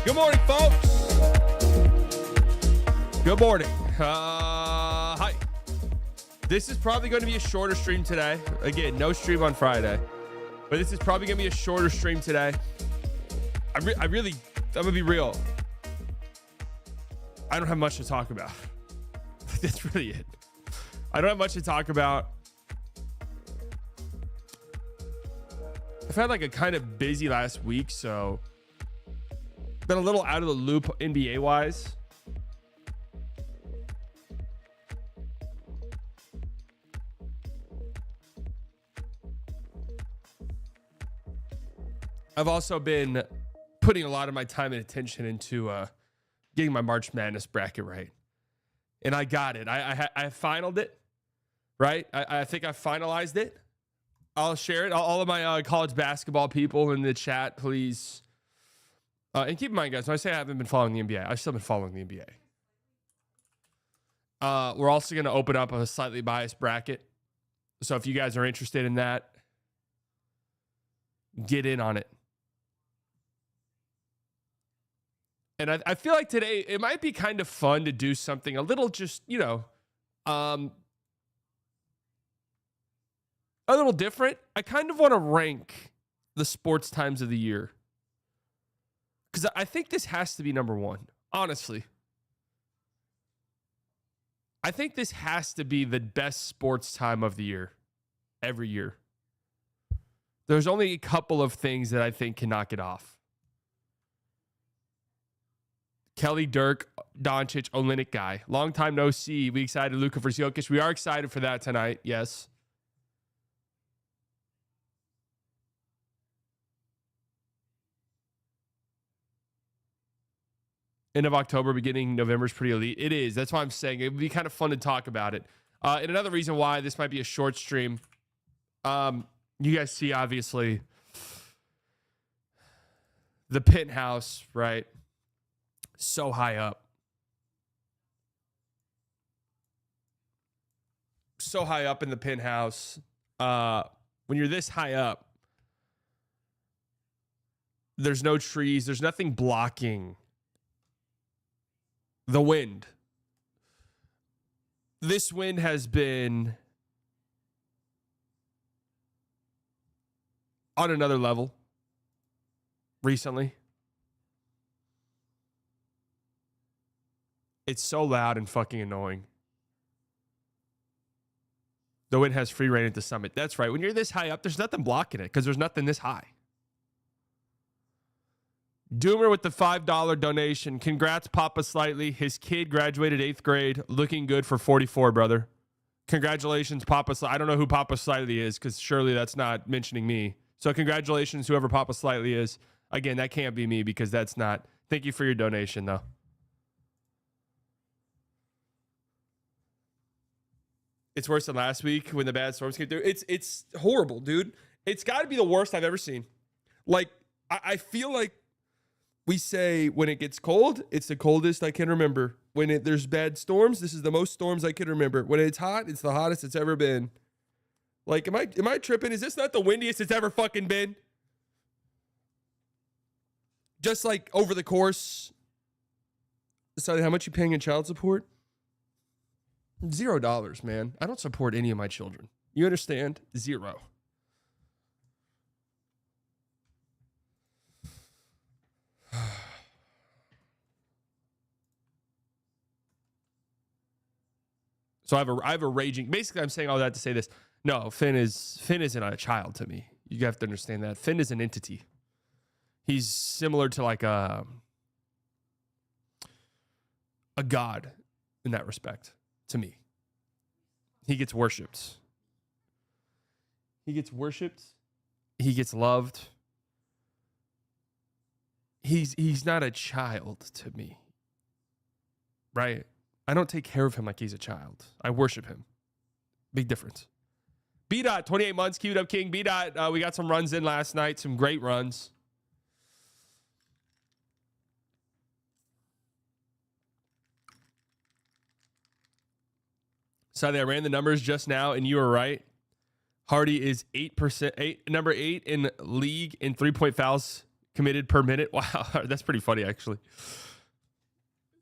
Good morning, folks. Good morning. Hi. This is probably going to be a shorter stream today. Again, no stream on Friday, but this is probably going to be a shorter stream today. I'm going to be real. I don't have much to talk about. That's really it. I don't have much to talk about. I've had like a kind of busy last week, so been a little out of the loop NBA wise. I've also been putting a lot of my time and attention into getting my March Madness bracket right. And I got it. I finaled it, right? I think I finalized it. I'll share it. All of my college basketball people in the chat, please. And keep in mind, guys, when I say I haven't been following the NBA, I've still been following the NBA. We're also going to open up a slightly biased bracket. So if you guys are interested in that, get in on it. And I feel like today it might be kind of fun to do something a little just, a little different. I kind of want to rank the sports times of the year, because I think this has to be number one, honestly. I think this has to be the best sports time of the year, every year. There's only a couple of things that I think can knock it off. Kelly, Dirk, Doncic, Olynyk guy. Long time no see. We excited Luka for Jokic. We are excited for that tonight, yes. End of October, beginning November is pretty elite. It is. That's why I'm saying it would be kind of fun to talk about it. And another reason why this might be a short stream, you guys see, obviously, the penthouse, right? So high up. So high up in the penthouse. When you're this high up, there's no trees. There's nothing blocking the wind. This wind has been on another level recently. It's so loud and fucking annoying. The wind has free reign at the summit. That's right. When you're this high up, there's nothing blocking it because there's nothing this high. Doomer with the $5 donation. Congrats, Papa Slightly. His kid graduated 8th grade. Looking good for 44, brother. Congratulations, Papa Slightly. I don't know who Papa Slightly is because surely that's not mentioning me. So congratulations, whoever Papa Slightly is. Again, that can't be me because that's not. Thank you for your donation, though. It's worse than last week when the bad storms came through. It's horrible, dude. It's got to be the worst I've ever seen. Like, I feel like we say when it gets cold, it's the coldest I can remember. When there's bad storms, this is the most storms I can remember. When it's hot, it's the hottest it's ever been. Like, am I tripping? Is this not the windiest it's ever fucking been? Just like over the course. Sorry, how much you paying in child support? $0, man. I don't support any of my children. You understand? 0. So I have a raging. Basically, I'm saying all that to say this. No, Finn isn't a child to me. You have to understand that. Finn is an entity. He's similar to like a god in that respect to me. He gets worshipped. He gets worshipped. He gets loved. He's not a child to me. Right? I don't take care of him like he's a child. I worship him. Big difference. B-Dot, 28 months, queued up King. B-Dot, we got some runs in last night, some great runs. So I ran the numbers just now, and you were right. Hardy is 8%, number 8 in league in 3-point fouls committed per minute. Wow, that's pretty funny, actually.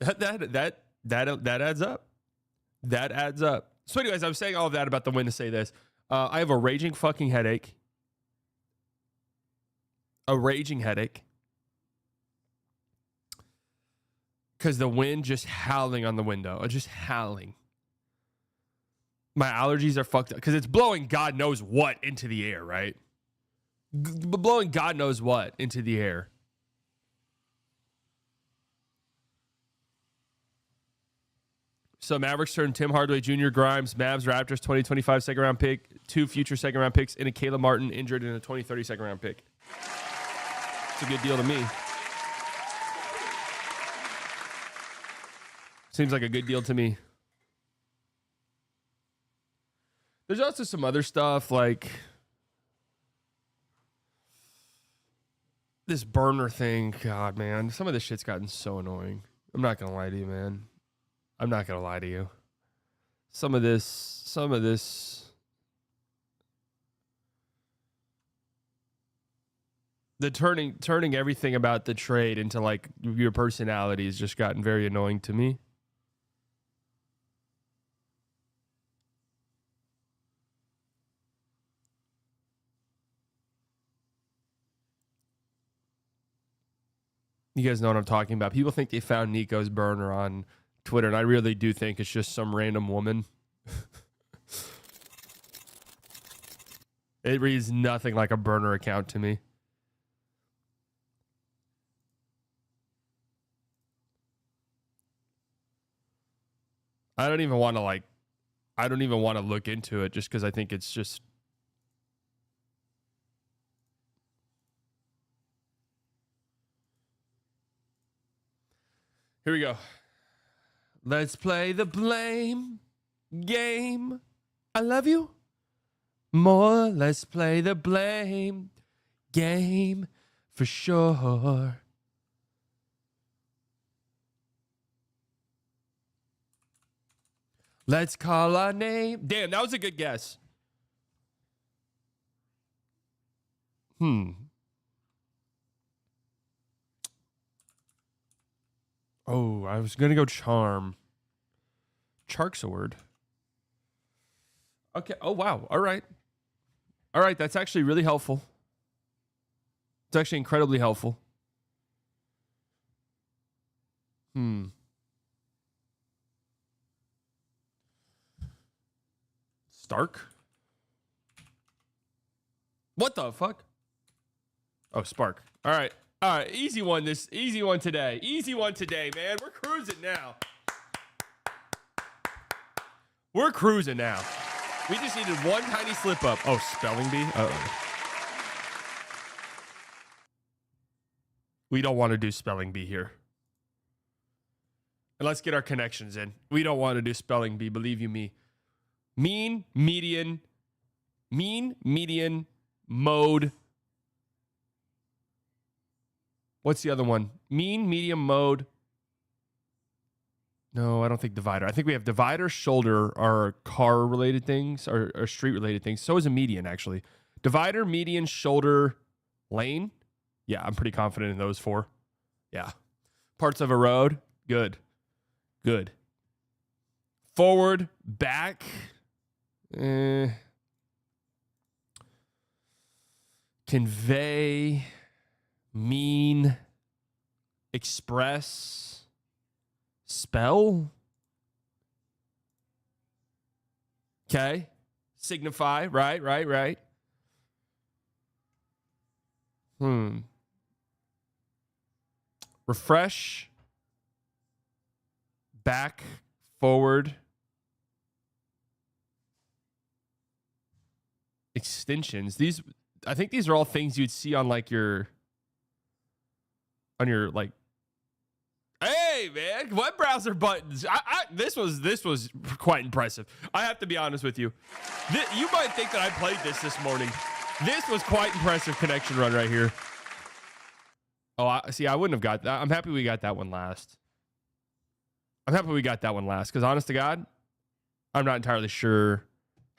That adds up. That adds up. So anyways, I'm saying all of that about the win to say this. I have a raging fucking headache. A raging headache. Because the wind just howling on the window. Just howling. My allergies are fucked up. Because it's blowing God knows what into the air, right? Blowing God knows what into the air. So Mavericks turned Tim Hardaway Jr., Grimes, Mavs, Raptors, 2025 second round pick, 2 future second round picks, and a Caleb Martin injured in a 2030 second round pick. It's a good deal to me. Seems like a good deal to me. There's also some other stuff like this burner thing. God, man, some of this shit's gotten so annoying. I'm not going to lie to you, man. I'm not going to lie to you. Some of this, the turning everything about the trade into like your personality has just gotten very annoying to me. You guys know what I'm talking about. People think they found Nico's burner on Twitter, and I really do think it's just some random woman. It reads nothing like a burner account to me. I don't even want to look into it just because I think it's just Here we go. Let's play the blame game. I love you more. Let's play the blame game for sure. Let's call our name. Damn, that was a good guess. Oh, I was going to go charm. Chark's a word. Okay. Oh, wow. All right. All right. That's actually really helpful. It's actually incredibly helpful. Stark? What the fuck? Oh, Spark. All right. All right. Easy one today. Easy one today, man. We're cruising now. We're cruising now. We just needed one tiny slip up. Oh, spelling bee? Uh-oh. We don't want to do spelling bee here. And let's get our connections in. We don't want to do spelling bee, believe you me. Mean, median, mode. What's the other one? Mean, medium, mode. No, I don't think divider. I think we have divider, shoulder are car-related things, or street-related things. So is a median, actually. Divider, median, shoulder, lane. Yeah, I'm pretty confident in those four. Yeah. Parts of a road. Good. Good. Forward, back. Convey, mean, express, spell. Okay. Signify. Right. Refresh. Back, forward. Extensions. I think these are all things you'd see on like your like, hey man, web browser buttons. This was quite impressive. I have to be honest with you. You might think that I played this morning. This was quite impressive connection run right here. Oh, I wouldn't have got that. I'm happy we got that one last. Because honest to God, I'm not entirely sure.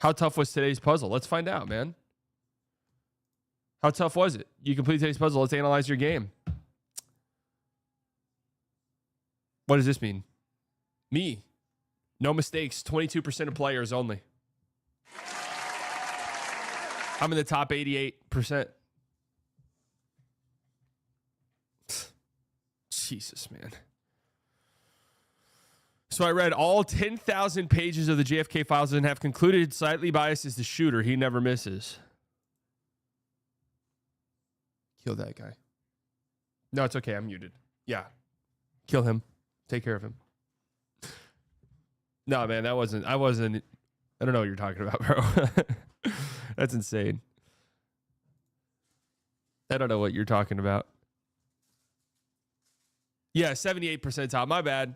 How tough was today's puzzle? Let's find out, man. How tough was it? You complete today's puzzle. Let's analyze your game. What does this mean? Me. No mistakes. 22% of players only. I'm in the top 88%. Jesus, man. So I read all 10,000 pages of the JFK files and have concluded slightly biased is the shooter. He never misses. Kill that guy. No, it's okay. I'm muted. Yeah. Kill him. Take care of him. No, man, I don't know what you're talking about, bro. That's insane. I don't know what you're talking about. Yeah, 78 percentile. My bad.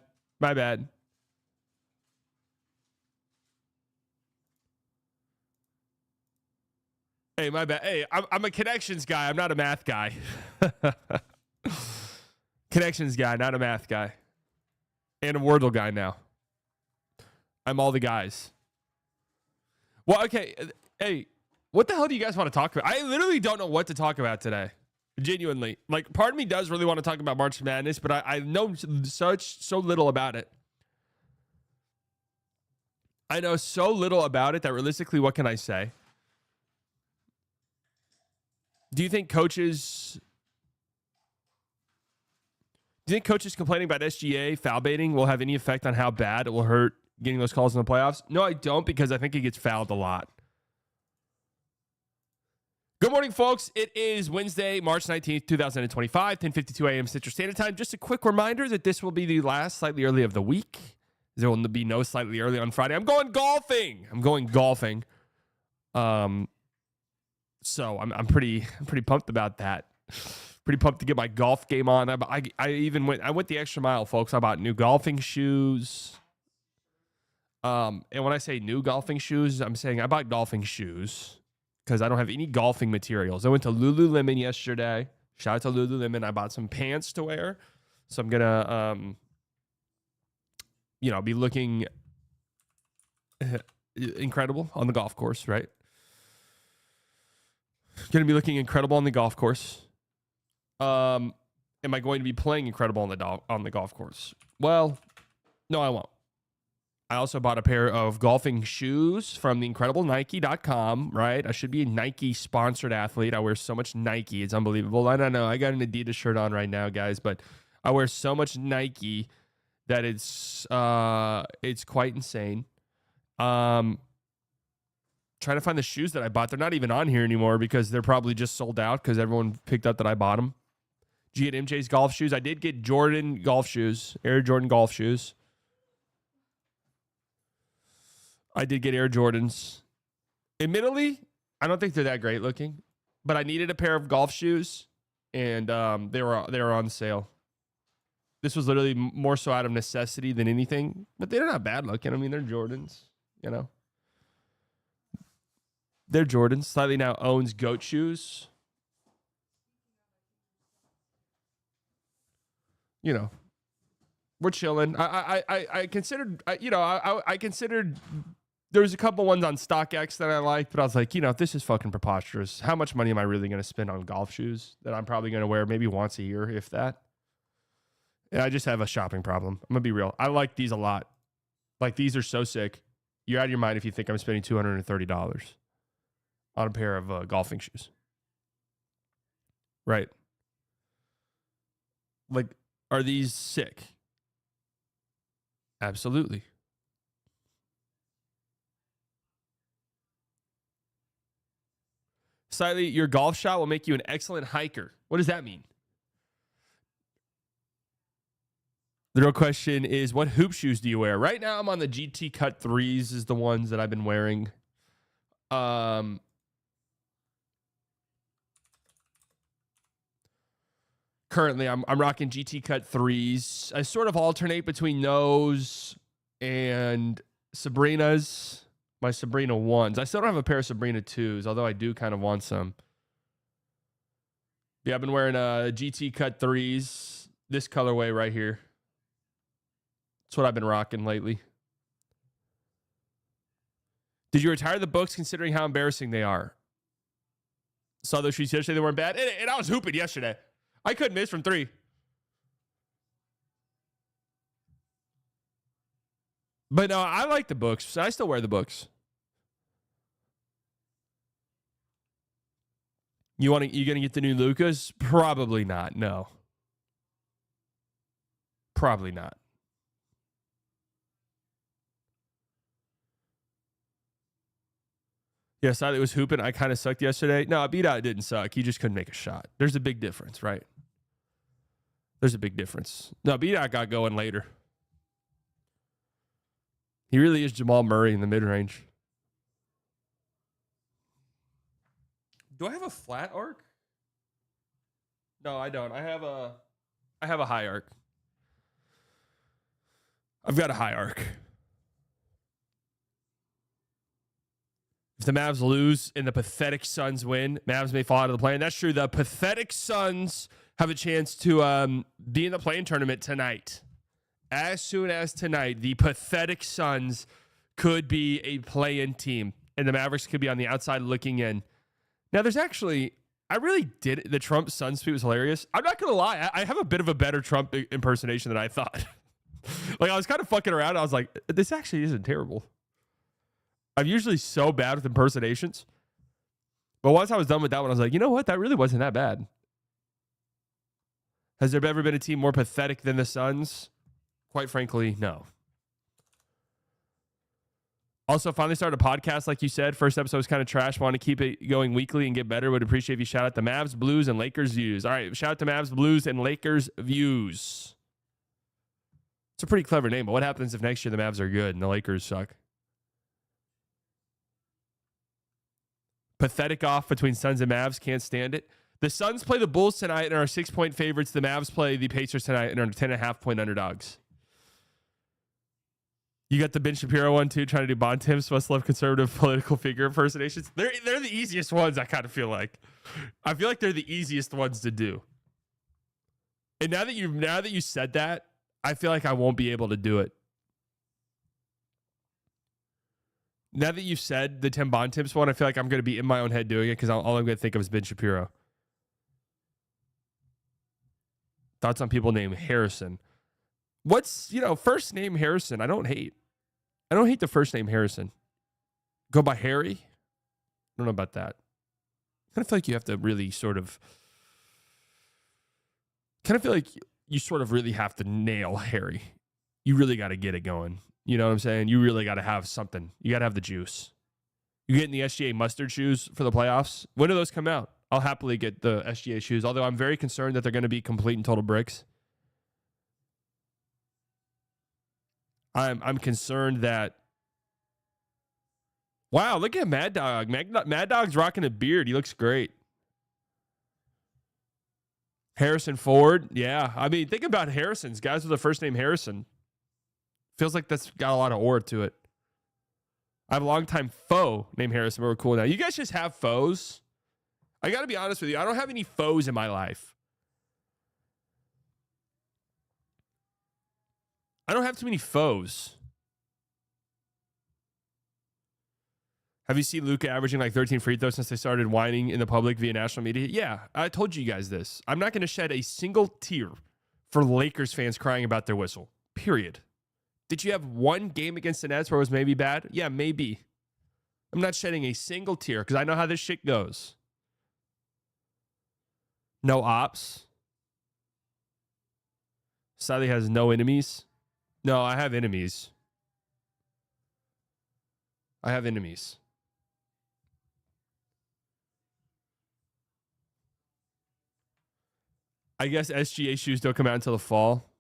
Hey, my bad. Hey, I'm a connections guy. I'm not a math guy. Connections guy, not a math guy. And a Wordle guy now. I'm all the guys. Well, okay. Hey, what the hell do you guys want to talk about? I literally don't know what to talk about today. Genuinely. Like, part of me does really want to talk about March Madness, but I know so little about it. I know so little about it that realistically, what can I say? Do you think coaches complaining about SGA foul baiting will have any effect on how bad it will hurt getting those calls in the playoffs? No, I don't, because I think he gets fouled a lot. Good morning, folks. It is Wednesday, March 19th, 2025, 10:52 a.m. Central Standard Time. Just a quick reminder that this will be the last slightly early of the week. There will be no slightly early on Friday. I'm going golfing. So I'm pretty pumped about that. Pretty pumped to get my golf game on. I even went the extra mile, folks. I bought new golfing shoes. And when I say new golfing shoes, I'm saying I bought golfing shoes because I don't have any golfing materials. I went to Lululemon yesterday. Shout out to Lululemon. I bought some pants to wear. So I'm going to, be looking incredible on the golf course, right? Going to be looking incredible on the golf course. Am I going to be playing incredible on the golf course? Well, no, I won't. I also bought a pair of golfing shoes from the incredible Nike.com, right? I should be a Nike sponsored athlete. I wear so much Nike. It's unbelievable. I don't know. I got an Adidas shirt on right now, guys, but I wear so much Nike that it's quite insane. Trying to find the shoes that I bought. They're not even on here anymore because they're probably just sold out because everyone picked up that I bought them. Did you get MJ's golf shoes? I did get Jordan golf shoes, Air Jordan golf shoes. I did get Air Jordans. Admittedly, I don't think they're that great looking, but I needed a pair of golf shoes, and they were on sale. This was literally more so out of necessity than anything, but they're not bad looking. I mean, they're Jordans, They're Jordans. Slightly now owns goat shoes. We're chilling. I considered, I considered there was a couple ones on StockX that I liked, but I was like, this is fucking preposterous. How much money am I really going to spend on golf shoes that I'm probably going to wear maybe once a year, if that? And I just have a shopping problem. I'm going to be real. I like these a lot. Like, these are so sick. You're out of your mind if you think I'm spending $230 on a pair of golfing shoes. Right. Like, are these sick? Absolutely. Slightly, your golf shot will make you an excellent hiker. What does that mean? The real question is, what hoop shoes do you wear? Right now, I'm on the GT Cut 3s is the ones that I've been wearing. Currently, I'm rocking GT Cut 3s. I sort of alternate between those and Sabrina's. My Sabrina 1s. I still don't have a pair of Sabrina 2s, although I do kind of want some. Yeah, I've been wearing GT Cut 3s. This colorway right here. That's what I've been rocking lately. Did you retire the books considering how embarrassing they are? Saw those shoes yesterday. They weren't bad. And I was hooping yesterday. I couldn't miss from 3. But no, I like the books. I still wear the books. You gonna get the new Lucas? Probably not. No. Probably not. Yes, I was hooping. I kind of sucked yesterday. No, B-Dot didn't suck. He just couldn't make a shot. There's a big difference, right? There's a big difference. No, B-Dot got going later. He really is Jamal Murray in the mid-range. Do I have a flat arc? No, I don't. I have a high arc. I've got a high arc. If the Mavs lose and the pathetic Suns win, Mavs may fall out of the play-in. That's true. The pathetic Suns have a chance to be in the play-in tournament tonight. As soon as tonight, the pathetic Suns could be a play-in team, and the Mavericks could be on the outside looking in. Now, there's actually, I really did, the Trump Suns tweet was hilarious. I'm not going to lie. I have a bit of a better Trump impersonation than I thought. Like, I was kind of fucking around. I was like, this actually isn't terrible. I'm usually so bad with impersonations. But once I was done with that one, I was like, you know what? That really wasn't that bad. Has there ever been a team more pathetic than the Suns? Quite frankly, no. Also, finally started a podcast, like you said. First episode was kind of trash. Want to keep it going weekly and get better. Would appreciate if you shout out the Mavs, Blues, and Lakers views. All right, shout out to Mavs, Blues, and Lakers views. It's a pretty clever name, but what happens if next year the Mavs are good and the Lakers suck? Pathetic off between Suns and Mavs. Can't stand it. The Suns play the Bulls tonight and are 6-point favorites. The Mavs play the Pacers tonight and are 10.5-point underdogs. You got the Ben Shapiro one too, trying to do Bontemps must love conservative political figure impersonations. They're the easiest ones. I kind of feel like. I feel like they're the easiest ones to do. And now that you said that, I feel like I won't be able to do it. Now that you've said the Tim Bontemps one, I feel like I'm going to be in my own head doing it because all I'm going to think of is Ben Shapiro. Thoughts on people named Harrison. What's, first name Harrison? I don't hate the first name Harrison. Go by Harry? I don't know about that. I kind of feel like you have to really really have to nail Harry. You really got to get it going. You know what I'm saying? You really got to have something. You got to have the juice. You getting the SGA mustard shoes for the playoffs? When do those come out? I'll happily get the SGA shoes, although I'm very concerned that they're going to be complete and total bricks. I'm concerned that. Wow, look at Mad Dog. Mad Dog's rocking a beard. He looks great. Harrison Ford. Yeah. I mean, think about Harrison's. Guys with the first name Harrison. Feels like that's got a lot of aura to it. I have a longtime foe named Harrison, but we're cool now. You guys just have foes? I got to be honest with you. I don't have any foes in my life. I don't have too many foes. Have you seen Luka averaging like 13 free throws since they started whining in the public via national media? Yeah, I told you guys this. I'm not going to shed a single tear for Lakers fans crying about their whistle. Period. Did you have one game against the Nets where it was maybe bad? Yeah, maybe. I'm not shedding a single tear because I know how this shit goes. No ops. Sally has no enemies. No, I have enemies. I have enemies. I guess SGA shoes don't come out until the fall.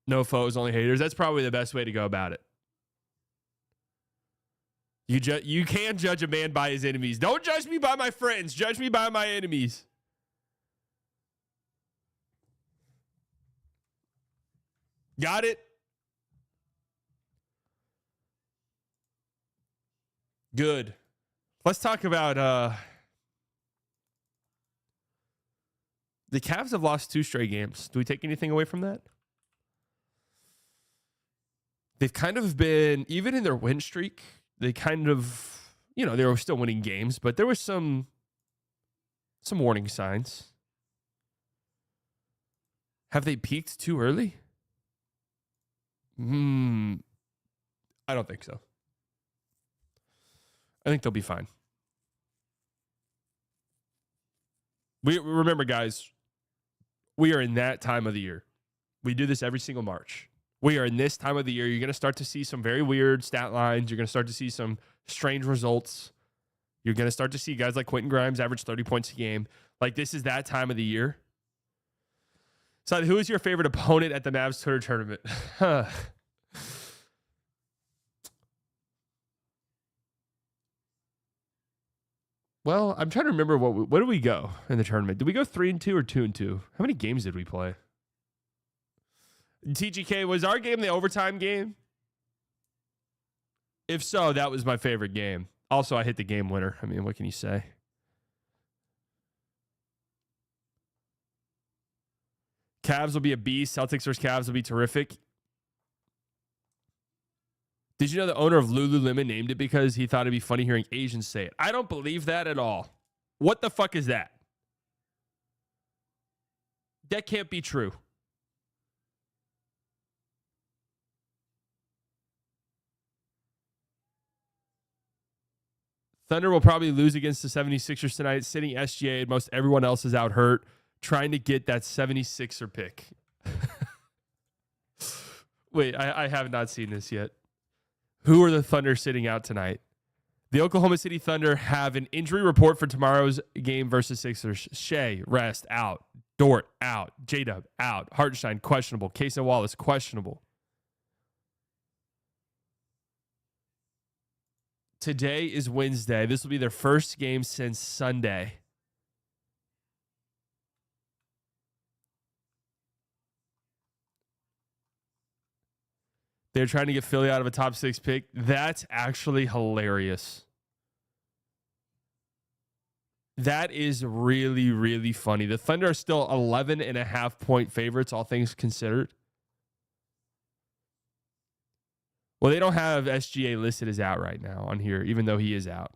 No foes, only haters. That's probably the best way to go about it. You can judge a man by his enemies. Don't judge me by my friends. Judge me by my enemies. Got it? Good. Let's talk about the Cavs have lost 2 straight games. Do we take anything away from that? They've kind of been, even in their win streak, they kind of, they were still winning games, but there was some warning signs. Have they peaked too early? I don't think so. I think they'll be fine. We remember, guys, we are in that time of the year. We do this every single March. We are in this time of the year. You're going to start to see some very weird stat lines. You're going to start to see some strange results. You're going to start to see guys like Quentin Grimes average 30 points a game. Like, this is that time of the year. So, who is your favorite opponent at the Mavs Twitter tournament? Well, I'm trying to remember what did we go in the tournament? Did we go 3-2 or 2-2? How many games did we play? TGK, was our game the overtime game? If so, that was my favorite game. Also, I hit the game winner. I mean, what can you say? Cavs will be a beast. Celtics versus Cavs will be terrific. Did you know the owner of Lululemon named it because he thought it'd be funny hearing Asians say it? I don't believe that at all. What the fuck is that? That can't be true. Thunder will probably lose against the 76ers tonight, sitting SGA and most everyone else is out hurt, trying to get that 76er pick. Wait, I have not seen this yet. Who are the Thunder sitting out tonight? The Oklahoma City Thunder have an injury report for tomorrow's game versus Sixers. Shea, rest, out. Dort, out. J-Dub, out. Hartenstein, questionable. Casey Wallace, questionable. Today is Wednesday. This will be their first game since Sunday. They're trying to get Philly out of a top 6 pick. That's actually hilarious. That is really, really funny. The Thunder are still 11.5-point favorites, all things considered. Well, they don't have SGA listed as out right now on here, even though he is out.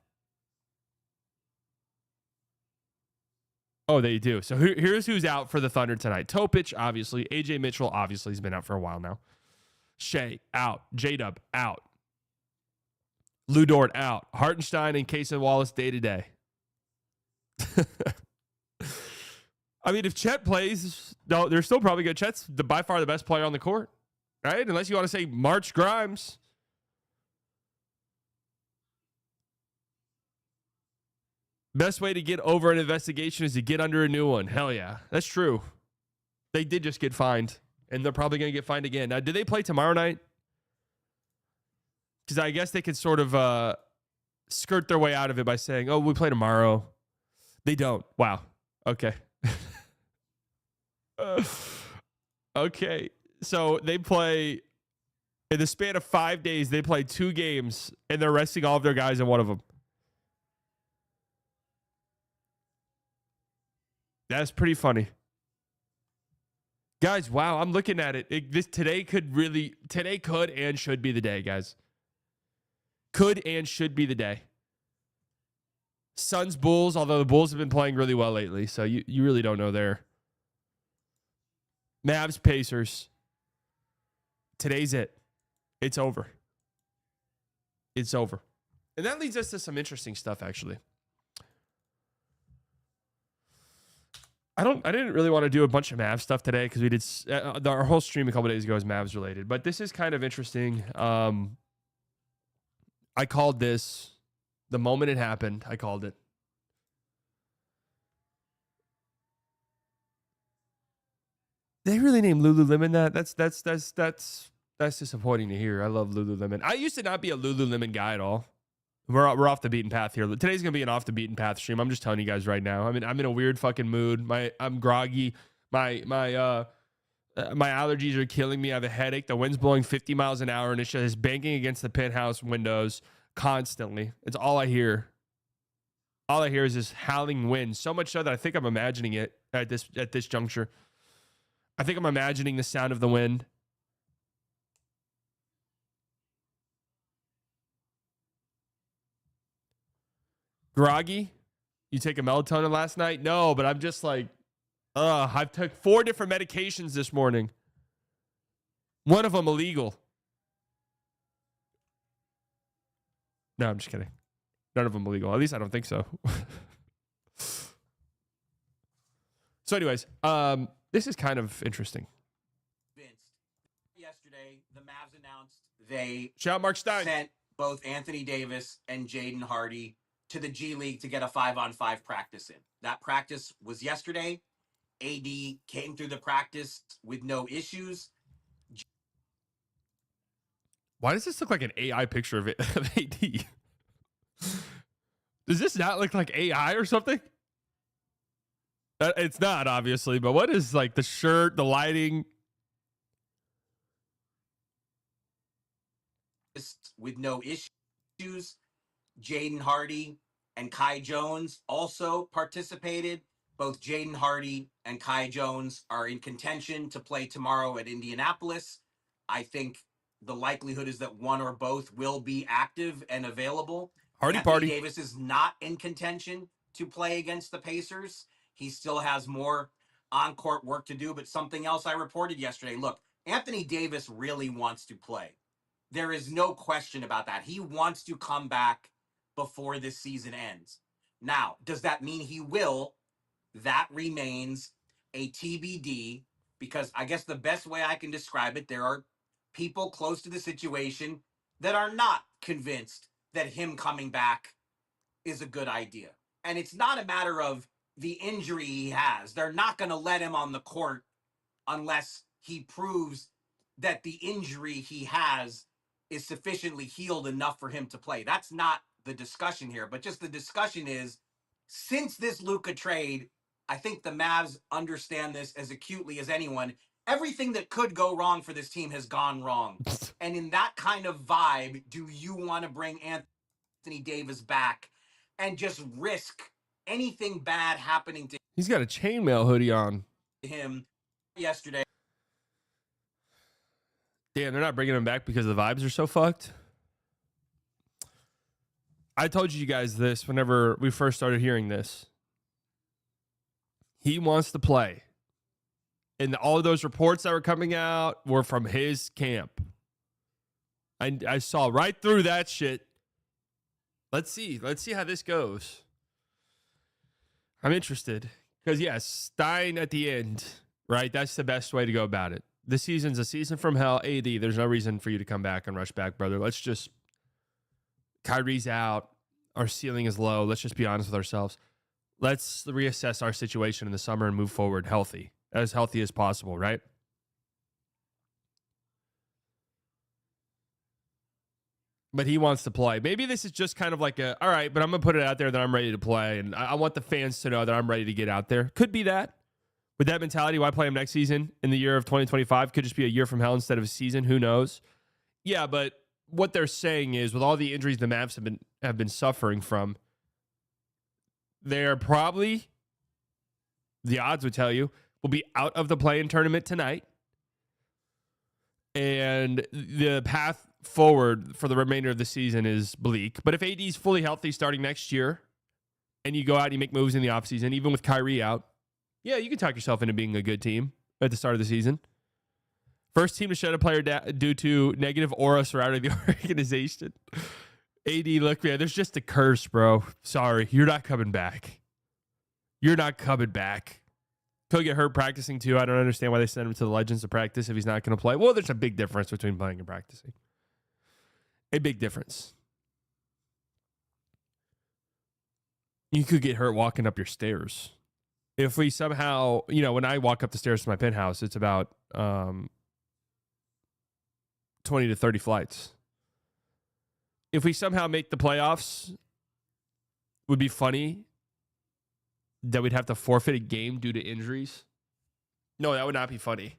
Oh, they do. So here's who's out for the Thunder tonight. Topic, obviously. AJ Mitchell, obviously, he's been out for a while now. Shea, out. J-Dub, out. Lou Dort, out. Hartenstein and Casey Wallace, day-to-day. I mean, if Chet plays, no, they're still probably good. Chet's by far the best player on the court, right? Unless you want to say March Grimes. Best way to get over an investigation is to get under a new one. Hell yeah. That's true. They did just get fined, and they're probably going to get fined again. Now, do they play tomorrow night? Because I guess they could sort of skirt their way out of it by saying, oh, we play tomorrow. They don't. Wow. Okay. Okay. So they play, in the span of 5 days, they play 2 games, and they're resting all of their guys in one of them. That's pretty funny. Guys, wow, I'm looking at it. Today could and should be the day, guys. Could and should be the day. Suns, Bulls, although the Bulls have been playing really well lately, so you really don't know there. Mavs, Pacers. Today's it. It's over. It's over. And that leads us to some interesting stuff, actually. I didn't really want to do a bunch of Mavs stuff today because we did our whole stream a couple days ago is Mavs related, but this is kind of interesting. I called this the moment it happened. I called it. They really named Lululemon that? That's disappointing to hear. I love Lululemon. I used to not be a Lululemon guy at all. We're off the beaten path here. Today's gonna be an off the beaten path stream. I'm just telling you guys right now. I mean, I'm in a weird fucking mood. I'm groggy. My allergies are killing me. I have a headache. The wind's blowing 50 miles an hour, and it's just banging against the penthouse windows constantly. It's all I hear. All I hear is this howling wind. So much so that I think I'm imagining it at this juncture. I think I'm imagining the sound of the wind. Groggy? You take a melatonin last night? No, but I'm just like, I've took 4 different medications this morning. One of them illegal. No, I'm just kidding. None of them illegal. At least I don't think so. So anyways, this is kind of interesting. Yesterday, the Mavs announced they shout out Mark Stein. Sent both Anthony Davis and Jaden Hardy to the G League to get a 5-on-5 practice in. That practice was yesterday. AD came through the practice with no issues. Why does this look like an AI picture of AD? Does this not look like AI or something? It's not, obviously, but what is like the shirt, the lighting? With no issues. Jaden Hardy and Kai Jones also participated. Both Jaden Hardy and Kai Jones are in contention to play tomorrow at Indianapolis. I think the likelihood is that one or both will be active and available. Anthony Davis is not in contention to play against the Pacers. He still has more on-court work to do, but something else I reported yesterday. Look, Anthony Davis really wants to play. There is no question about that. He wants to come back before this season ends. Now, does that mean he will? That remains a TBD, because I guess the best way I can describe it, there are people close to the situation that are not convinced that him coming back is a good idea. And it's not a matter of the injury he has. They're not going to let him on the court unless he proves that the injury he has is sufficiently healed enough for him to play. That's not the discussion here, but just the discussion is, since this Luka trade, I think the Mavs understand this as acutely as anyone. everything that could go wrong for this team has gone wrong. And in that kind of vibe, do you want to bring Anthony Davis back and just risk anything bad happening to He's got a chainmail hoodie on. him yesterday? Damn, they're not bringing him back because the vibes are so fucked. I told you guys this whenever we first started hearing this. He wants to play. And all of those reports that were coming out were from his camp. I saw right through that shit. Let's see how this goes. I'm interested. Because, yes, Stein at the end, right? That's the best way to go about it. This season's a season from hell. AD, there's no reason for you to come back and rush back, brother. Let's just... Kyrie's out. Our ceiling is low. Let's just be honest with ourselves. Let's reassess our situation in the summer and move forward healthy as possible, right? But he wants to play. Maybe this is just kind of like all right, but I'm going to put it out there that I'm ready to play, and I want the fans to know that I'm ready to get out there. Could be that. With that mentality, why play him next season in the year of 2025? Could just be a year from hell instead of a season. Who knows? Yeah, but what they're saying is with all the injuries the Mavs have been suffering from, they're probably, the odds would tell you, will be out of the play-in tournament tonight. And the path forward for the remainder of the season is bleak. But if AD is fully healthy starting next year and you go out and you make moves in the offseason, even with Kyrie out, yeah, you can talk yourself into being a good team at the start of the season. First team to shed a player due to negative aura surrounding the organization. AD, look, man, there's just a curse, bro. Sorry, you're not coming back. You're not coming back. He'll get hurt practicing, too. I don't understand why they send him to the Legends to practice if he's not going to play. Well, there's a big difference between playing and practicing. A big difference. You could get hurt walking up your stairs. If we somehow, when I walk up the stairs to my penthouse, it's about 20 to 30 flights. If we somehow make the playoffs, would be funny that we'd have to forfeit a game due to injuries. No, that would not be funny.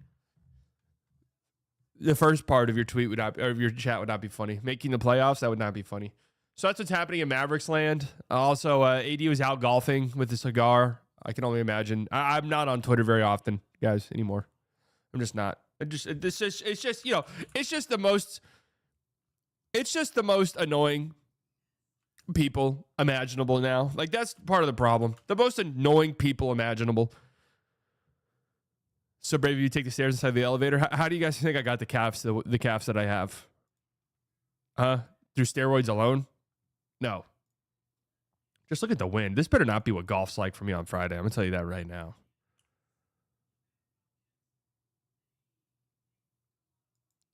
The first part of your tweet would not, or of your chat would not be funny. Making the playoffs, that would not be funny. So that's what's happening in Mavericks land. Also, AD was out golfing with a cigar. I can only imagine. I'm not on Twitter very often, guys, anymore. I'm just not. It's just the most annoying people imaginable now. Like, that's part of the problem. The most annoying people imaginable. So brave of you to take the stairs inside the elevator. How do you guys think I got the calves that I have? Through steroids alone? No. Just look at the wind. This better not be what golf's like for me on Friday. I'm going to tell you that right now.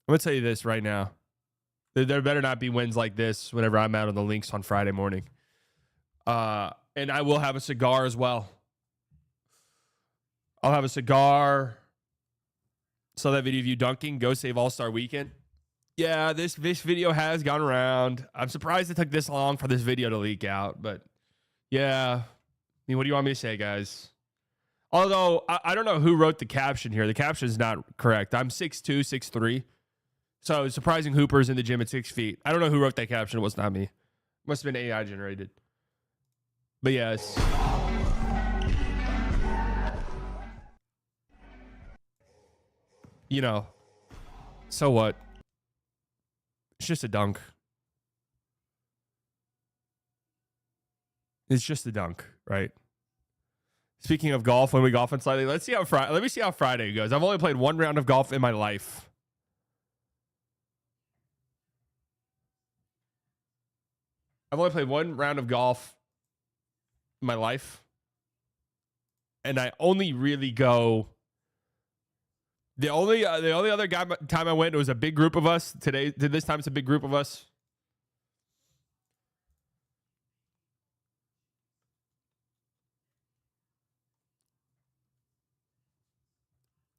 I'm going to tell you this right now. There better not be winds like this whenever I'm out on the links on Friday morning. And I will have a cigar as well. I'll have a cigar. Saw that video of you dunking. Go Save All-Star Weekend. Yeah, this video has gone around. I'm surprised it took this long for this video to leak out. But, yeah. I mean, what do you want me to say, guys? Although, I don't know who wrote the caption here. The caption is not correct. I'm 6'2", 6'3". So, surprising hoopers in the gym at 6 feet. I don't know who wrote that caption. It was not me. Must have been AI generated. But, yes. So what? It's just a dunk. It's just a dunk, right? Speaking of golf, when we golf on slightly, let me see how Friday goes. I've only played one round of golf in my life. I've only played one round of golf in my life. And I only really go... The only other time I went, it was a big group of us. This time it's a big group of us.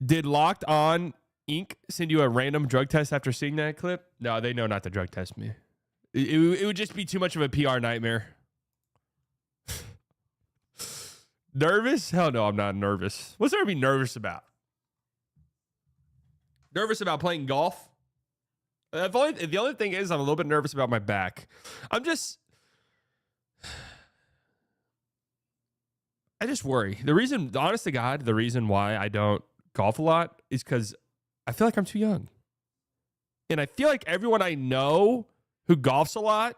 Did Locked On Inc. send you a random drug test after seeing that clip? No, they know not to drug test me. It would just be too much of a PR nightmare. Nervous? Hell no, I'm not nervous. What's there to be nervous about? Nervous about playing golf. The only thing is I'm a little bit nervous about my back. I just worry. Honest to God, the reason why I don't golf a lot is because I feel like I'm too young. And I feel like everyone I know who golfs a lot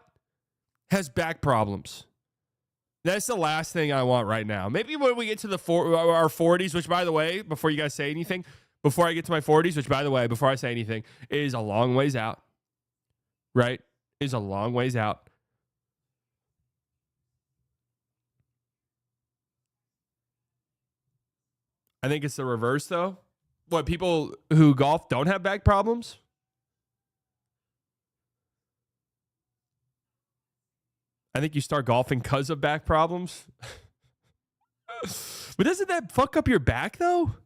has back problems. That's the last thing I want right now. Maybe when we get to our 40s, which, by the way, before you guys say anything, before I get to my 40s, which, by the way, before I say anything, is a long ways out, right? Is a long ways out. I think it's the reverse, though. What, people who golf don't have back problems? I think you start golfing because of back problems. But doesn't that fuck up your back, though?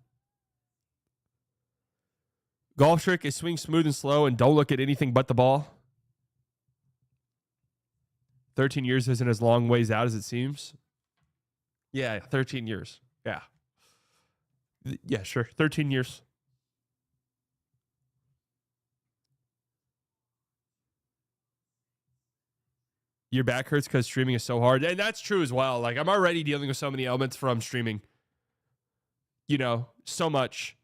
Golf trick is swing smooth and slow and don't look at anything but the ball. 13 years isn't as long ways out as it seems. Yeah, 13 years. Yeah. Yeah, sure. 13 years. Your back hurts because streaming is so hard. And that's true as well. Like, I'm already dealing with so many elements from streaming. You know, so much.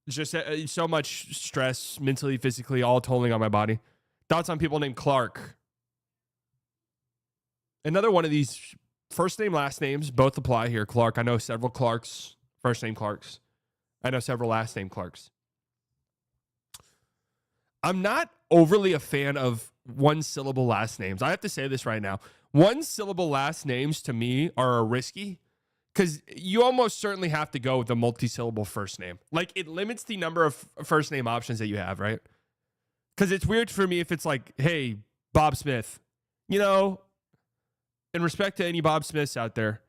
Just so much stress, mentally, physically, all tolling on my body. Thoughts on people named Clark? Another one of these first name, last names, both apply here. Clark. I know several Clarks, first name Clarks. I know several last name Clarks. I'm not overly a fan of one syllable last names. I have to say this right now. One syllable last names to me are risky because you almost certainly have to go with a multi-syllable first name. Like, it limits the number of first name options that you have, right? Because it's weird for me if it's like, hey, Bob Smith, you know, in respect to any Bob Smiths out there.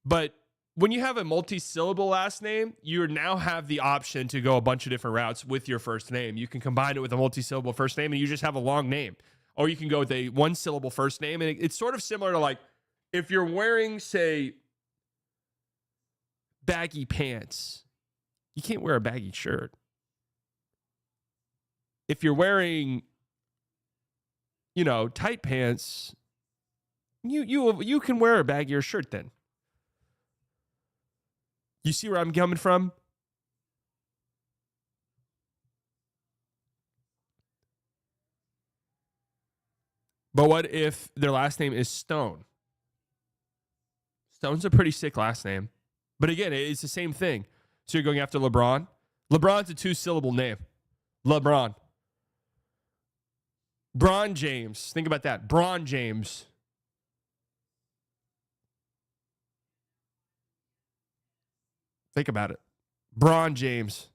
But when you have a multi-syllable last name, you now have the option to go a bunch of different routes with your first name. You can combine it with a multi-syllable first name and you just have a long name. Or you can go with a one-syllable first name. And it's sort of similar to, like, if you're wearing, say, baggy pants, you can't wear a baggy shirt. If you're wearing, you know, tight pants, you can wear a baggier shirt then. You see where I'm coming from? But what if their last name is Stone? Stone's a pretty sick last name. But again, it's the same thing. So you're going after LeBron? LeBron's a two-syllable name. LeBron. Bron James. Think about that. Bron James. Think about it. Bron James.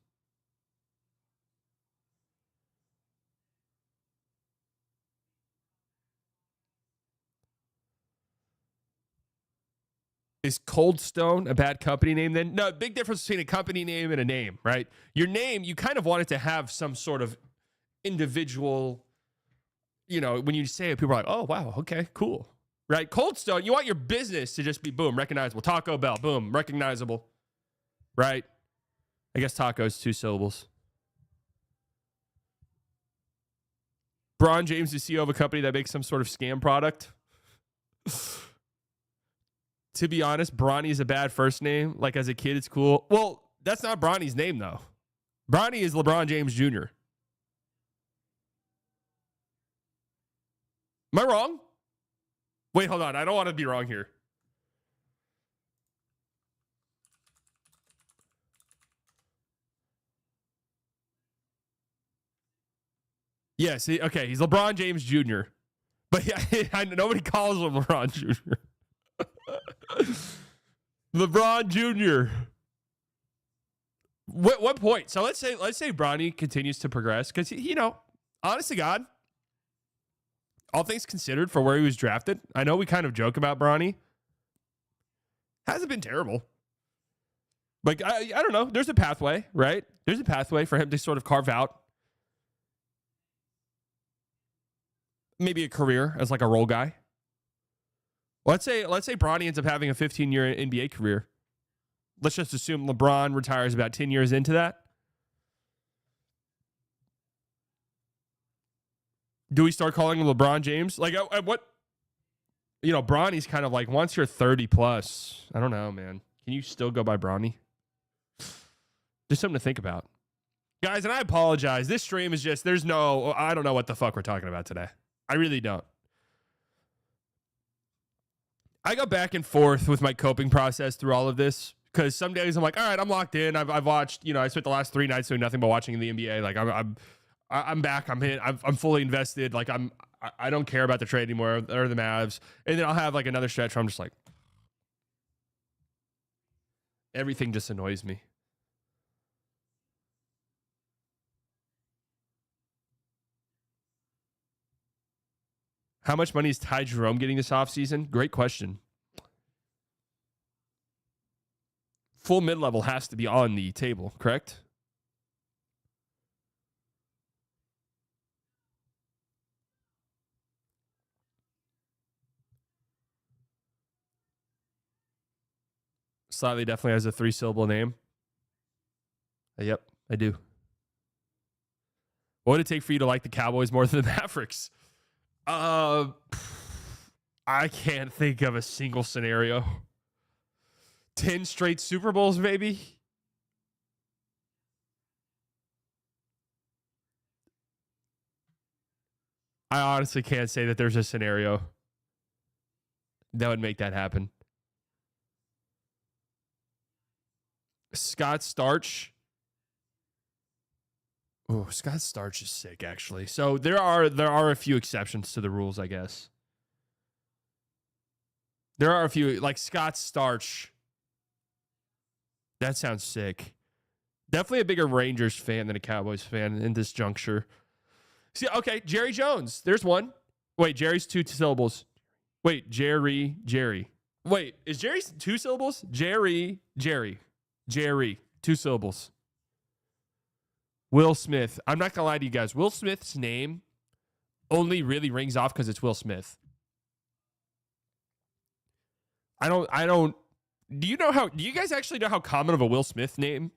Is Cold Stone a bad company name then? No, big difference between a company name and a name, right? Your name, you kind of want it to have some sort of individual, you know, when you say it, people are like, oh, wow, okay, cool. Right? Cold Stone, you want your business to just be, boom, recognizable. Taco Bell, boom, recognizable. Right? I guess taco is two syllables. Bron James is CEO of a company that makes some sort of scam product. To be honest, Bronny is a bad first name. Like, as a kid, it's cool. Well, that's not Bronny's name, though. Bronny is LeBron James Jr. Am I wrong? Wait, hold on. I don't want to be wrong here. Yes, okay, he's LeBron James Jr. But yeah, nobody calls him LeBron Jr. LeBron Jr. What point? So let's say Bronny continues to progress because, you know, honest to God, all things considered for where he was drafted, I know we kind of joke about Bronny. Hasn't been terrible. Like, I don't know. There's a pathway, right? There's a pathway for him to sort of carve out maybe a career as like a role guy. Let's say Bronny ends up having a 15-year NBA career. Let's just assume LeBron retires about 10 years into that. Do we start calling him LeBron James? Like, at what? You know, Bronny's kind of like, once you're 30 plus, I don't know, man. Can you still go by Bronny? Just something to think about. Guys, and I apologize. This stream is just, I don't know what the fuck we're talking about today. I really don't. I go back and forth with my coping process through all of this because some days I'm like, all right, I'm locked in. I've watched, I spent the last 3 nights doing nothing but watching the NBA. Like I'm back. I'm in. I'm fully invested. Like I don't care about the trade anymore or the Mavs. And then I'll have like another stretch where I'm just like, everything just annoys me. How much money is Ty Jerome getting this offseason? Great question. Full mid-level has to be on the table, correct? Slightly definitely has a 3-syllable name. Yep, I do. What would it take for you to like the Cowboys more than the Mavericks? I can't think of a single scenario. 10 straight Super Bowls, maybe? I honestly can't say that there's a scenario that would make that happen. Scott Starch. Oh, Scott Starch is sick, actually. So there are a few exceptions to the rules, I guess. There are a few, like Scott Starch. That sounds sick. Definitely a bigger Rangers fan than a Cowboys fan in this juncture. See, okay, Jerry Jones. There's one. Wait, Jerry's 2 syllables. Wait, Jerry. Wait, is Jerry's 2 syllables? Jerry. 2 syllables. Will Smith. I'm not going to lie to you guys. Will Smith's name only really rings off because it's Will Smith. Do you guys actually know how common of a Will Smith name?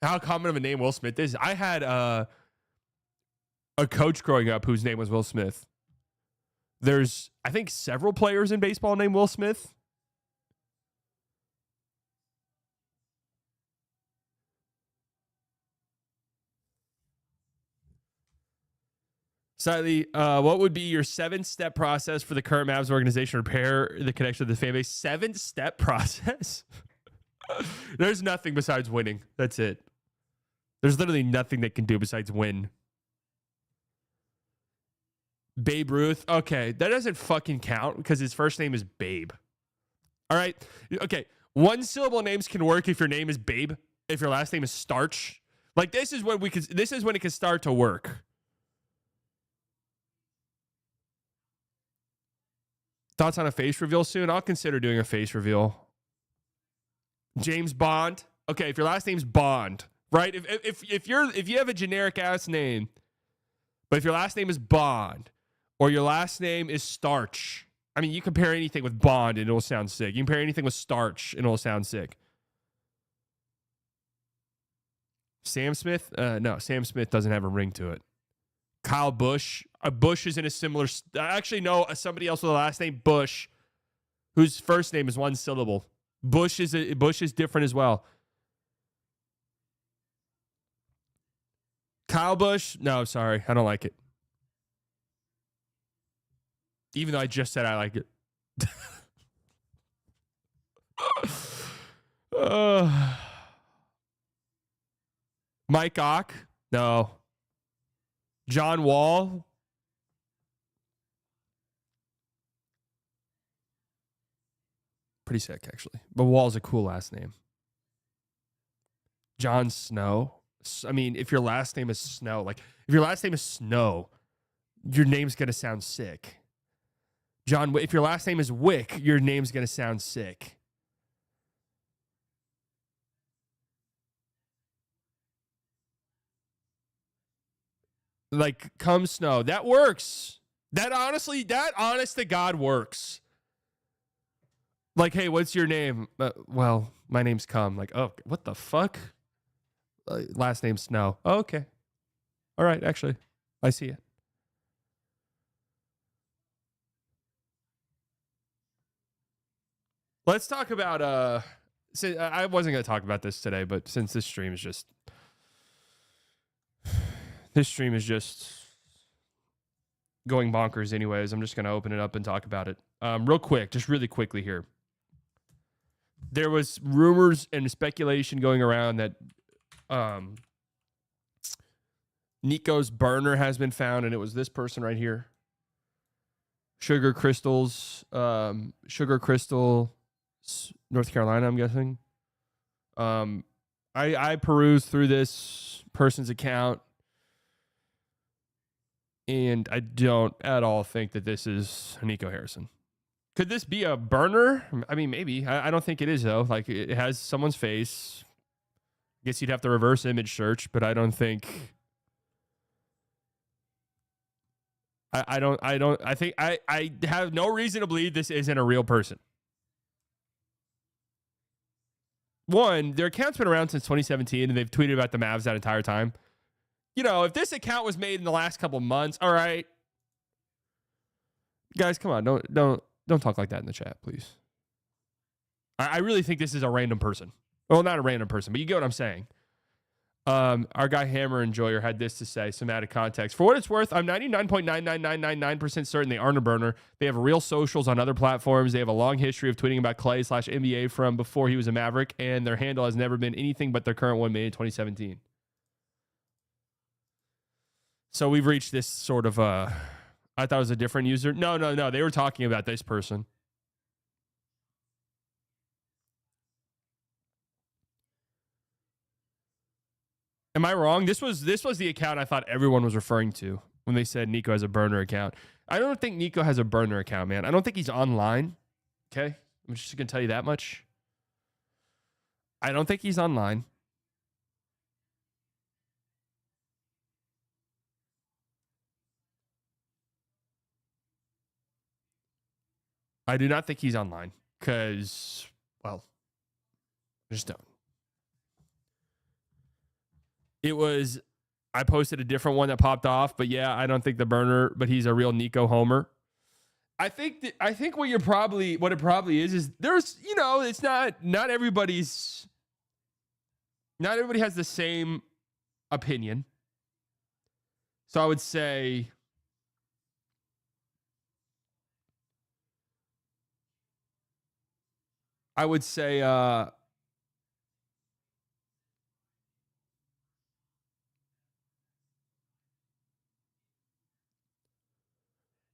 How common of a name Will Smith is? I had a coach growing up whose name was Will Smith. There's, I think, several players in baseball named Will Smith. Slightly, what would be your 7-step process for the current Mavs organization to repair the connection to the fan base? 7-step process? There's nothing besides winning. That's it. There's literally nothing they can do besides win. Babe Ruth. Okay, that doesn't fucking count because his first name is Babe. All right. Okay, 1-syllable names can work if your name is Babe. If your last name is Starch. Like this is when it can start to work. Thoughts on a face reveal soon? I'll consider doing a face reveal. James Bond. Okay, if your last name's Bond, right? If you have a generic ass name, but if your last name is Bond or your last name is Starch, I mean, you compare anything with Bond and it'll sound sick. You compare anything with Starch and it'll sound sick. Sam Smith? No, Sam Smith doesn't have a ring to it. Kyle Busch. Bush is in a similar. I actually know somebody else with the last name Bush, whose first name is 1 syllable. Bush is different as well. Kyle Busch? No, sorry, I don't like it. Even though I just said I like it. Mike Ock? No. John Wall? Pretty sick, actually. But Wall's a cool last name. Jon Snow? I mean, if your last name is Snow, if your last name is Snow, your name's going to sound sick. If your last name is Wick, your name's going to sound sick. Like, come Snow. That works. That honest to God works. Like, hey, what's your name? Well, my name's Cum. Like, oh, what the fuck? Last name Snow. Oh, okay. All right, actually, I see it. Let's talk about I wasn't going to talk about this today, but since this stream is just going bonkers anyways, I'm just going to open it up and talk about it. Real quick, just really quickly here. There was rumors and speculation going around that Nico's burner has been found, and it was this person right here. Sugar Crystal, North Carolina, I'm guessing. I perused through this person's account, and I don't at all think that this is Nico Harrison. Could this be a burner? I mean, maybe. I don't think it is, though. Like, it has someone's face. I guess you'd have to reverse image search, but I don't think... I have no reason to believe this isn't a real person. One, their account's been around since 2017, and they've tweeted about the Mavs that entire time. You know, if this account was made in the last couple of months, all right. Guys, come on. Don't talk like that in the chat, please. I really think this is a random person. Well, not a random person, but you get what I'm saying. Our guy Hammer Enjoyer had this to say, some added context. For what it's worth, I'm 99.99999% certain they aren't a burner. They have real socials on other platforms. They have a long history of tweeting about Clay/NBA from before he was a Maverick, and their handle has never been anything but their current one made in 2017. So we've reached this sort of, I thought it was a different user. No. They were talking about this person. Am I wrong? This was the account I thought everyone was referring to when they said Nico has a burner account. I don't think Nico has a burner account, man. I don't think he's online. Okay? I'm just going to tell you that much. I don't think he's online. I do not think he's online because, well, I just don't. I posted a different one that popped off, but yeah, I don't think the burner, but he's a real Nico homer. I think what it probably is there's, you know, it's not everybody has the same opinion. So I would say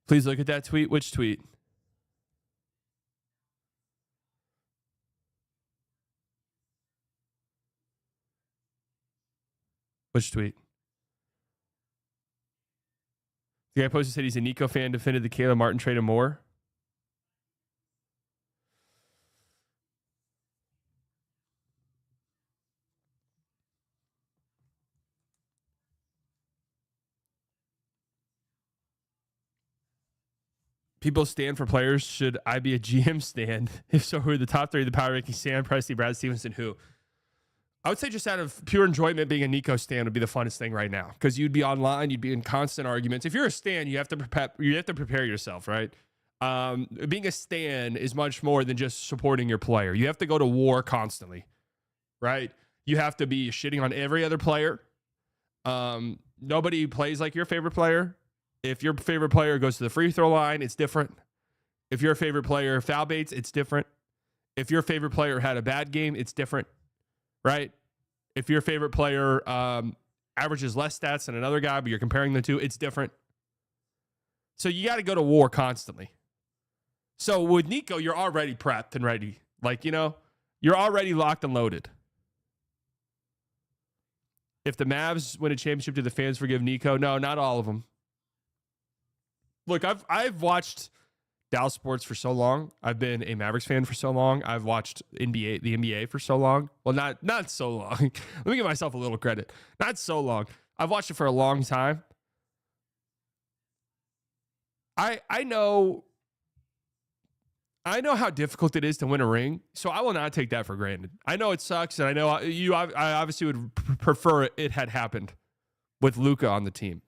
please look at that tweet. Which tweet? Which tweet? The guy posted said he's a Nico fan, defended the Caleb Martin trade and more. People stand for players. Should I be a GM stand? If so, who are the top three of the power ranking? Sam Presti, Brad Stevenson, who? I would say just out of pure enjoyment, being a Nico stan would be the funnest thing right now because you'd be online, you'd be in constant arguments. If you're a stan, you have to prepare yourself, right? Being a stan is much more than just supporting your player. You have to go to war constantly, right? You have to be shitting on every other player. Nobody plays like your favorite player. If your favorite player goes to the free throw line, it's different. If your favorite player foul baits, it's different. If your favorite player had a bad game, it's different, right? If your favorite player averages less stats than another guy, but you're comparing the two, it's different. So you got to go to war constantly. So with Nico, you're already prepped and ready. Like, you know, you're already locked and loaded. If the Mavs win a championship, do the fans forgive Nico? No, not all of them. Look, I've watched Dallas sports for so long. I've been a Mavericks fan for so long. I've watched the NBA for so long. Well, not so long. Let me give myself a little credit. Not so long. I've watched it for a long time. I know I know how difficult it is to win a ring, so I will not take that for granted. I know it sucks, and I know I obviously would prefer it had happened with Luka on the team.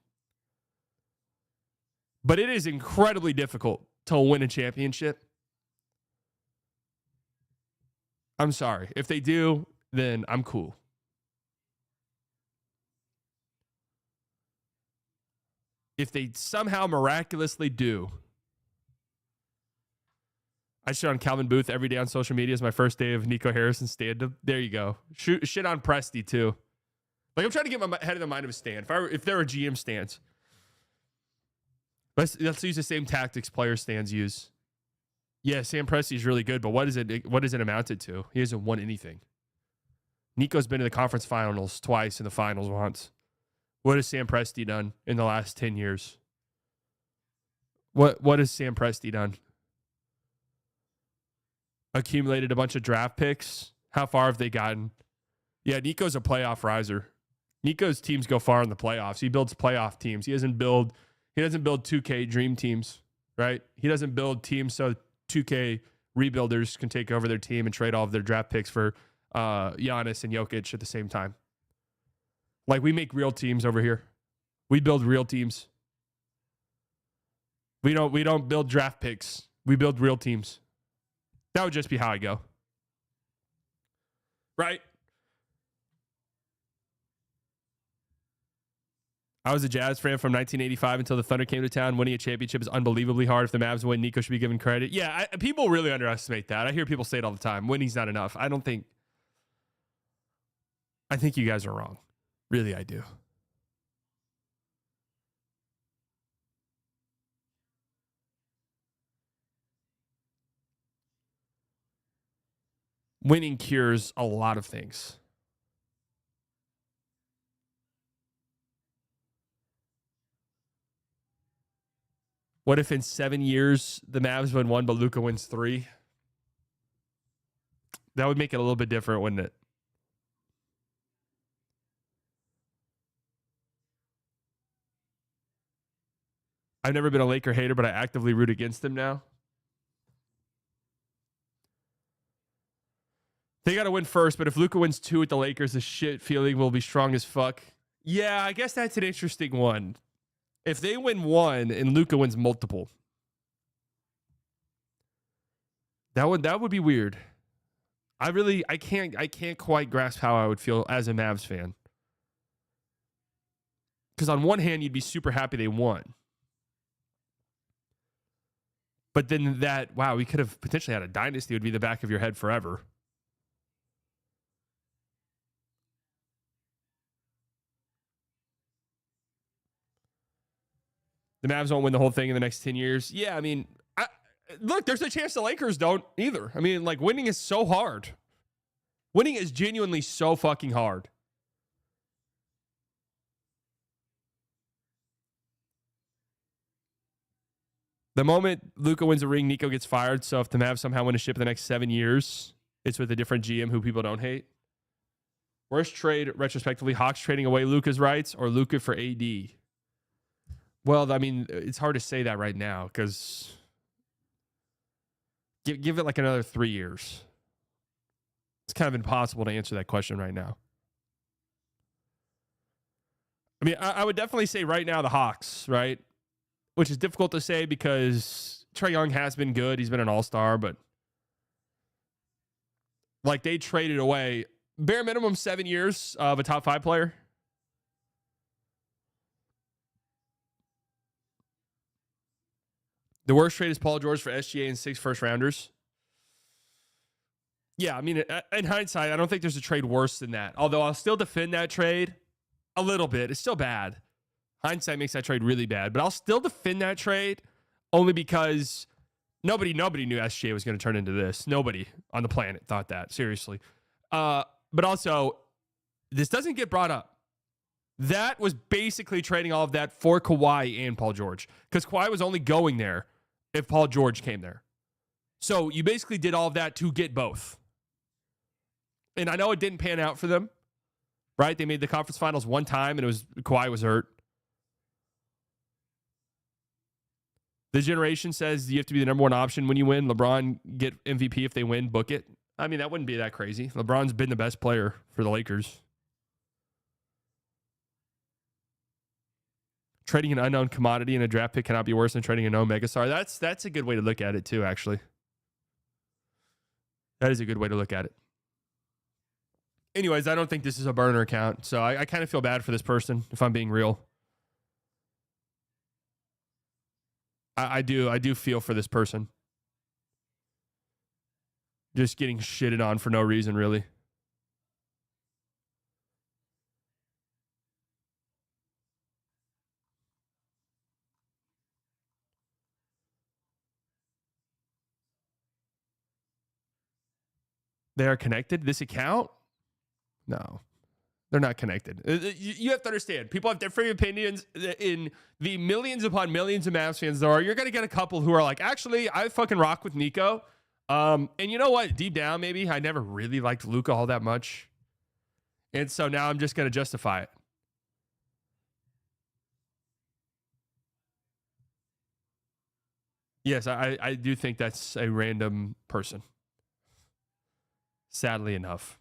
But it is incredibly difficult to win a championship. I'm sorry. If they do, then I'm cool. If they somehow miraculously do, I shit on Calvin Booth every day on social media as my first day of Nico Harrison stand-up. There you go. Shit on Presti too. Like, I'm trying to get my head in the mind of a stand. If there are GM stands, let's use the same tactics player stands use. Yeah, Sam Presti is really good, but what is it amounted to? He hasn't won anything. Nico's been in the conference finals twice, in the finals once. What has Sam Presti done in the last 10 years? What has Sam Presti done? Accumulated a bunch of draft picks. How far have they gotten? Yeah, Nico's a playoff riser. Nico's teams go far in the playoffs. He builds playoff teams. He doesn't build 2K dream teams, right? He doesn't build teams so 2K rebuilders can take over their team and trade all of their draft picks for Giannis and Jokic at the same time. Like, we make real teams over here. We build real teams. We don't build draft picks. We build real teams. That would just be how I go. Right? I was a Jazz fan from 1985 until the Thunder came to town. Winning a championship is unbelievably hard. If the Mavs win, Nico should be given credit. Yeah, people really underestimate that. I hear people say it all the time. Winning's not enough. I think you guys are wrong. Really, I do. Winning cures a lot of things. What if in 7 years the Mavs win 1, but Luka wins 3? That would make it a little bit different, wouldn't it? I've never been a Laker hater, but I actively root against them now. They got to win first, but if Luka wins 2 with the Lakers, the shit feeling will be strong as fuck. Yeah, I guess that's an interesting one. If they win 1 and Luka wins multiple, that would be weird. I can't quite grasp how I would feel as a Mavs fan. Because on one hand, you'd be super happy they won. But then we could have potentially had a dynasty would be the back of your head forever. The Mavs won't win the whole thing in the next 10 years. Yeah, I mean, look, there's a chance the Lakers don't either. I mean, like, winning is so hard. Winning is genuinely so fucking hard. The moment Luka wins a ring, Nico gets fired. So if the Mavs somehow win a ship in the next 7 years, it's with a different GM who people don't hate. Worst trade, retrospectively, Hawks trading away Luka's rights or Luka for AD? Well, I mean, it's hard to say that right now because give it like another 3 years. It's kind of impossible to answer that question right now. I mean, I would definitely say right now the Hawks, right? Which is difficult to say because Trae Young has been good. He's been an all-star, but like they traded away bare minimum 7 years of a top 5 player. The worst trade is Paul George for SGA and 6 first-rounders. Yeah, I mean, in hindsight, I don't think there's a trade worse than that. Although I'll still defend that trade a little bit. It's still bad. Hindsight makes that trade really bad. But I'll still defend that trade only because nobody knew SGA was going to turn into this. Nobody on the planet thought that, seriously. But also, this doesn't get brought up. That was basically trading all of that for Kawhi and Paul George because Kawhi was only going there if Paul George came there. So you basically did all of that to get both. And I know it didn't pan out for them, right? They made the conference finals one time and Kawhi was hurt. The generation says you have to be the number one option when you win. LeBron get MVP if they win, book it. I mean, that wouldn't be that crazy. LeBron's been the best player for the Lakers. Trading an unknown commodity in a draft pick cannot be worse than trading a known megastar. That's a good way to look at it too, actually. That is a good way to look at it. Anyways, I don't think this is a burner account, so I kind of feel bad for this person, if I'm being real. I do feel for this person. Just getting shitted on for no reason, really. They are connected? This account? No. They're not connected. You have to understand, people have different opinions. In the millions upon millions of Mavs fans there are, you're going to get a couple who are like, actually, I fucking rock with Nico. And you know what? Deep down, maybe, I never really liked Luka all that much. And so now I'm just going to justify it. Yes, I do think that's a random person. Sadly enough.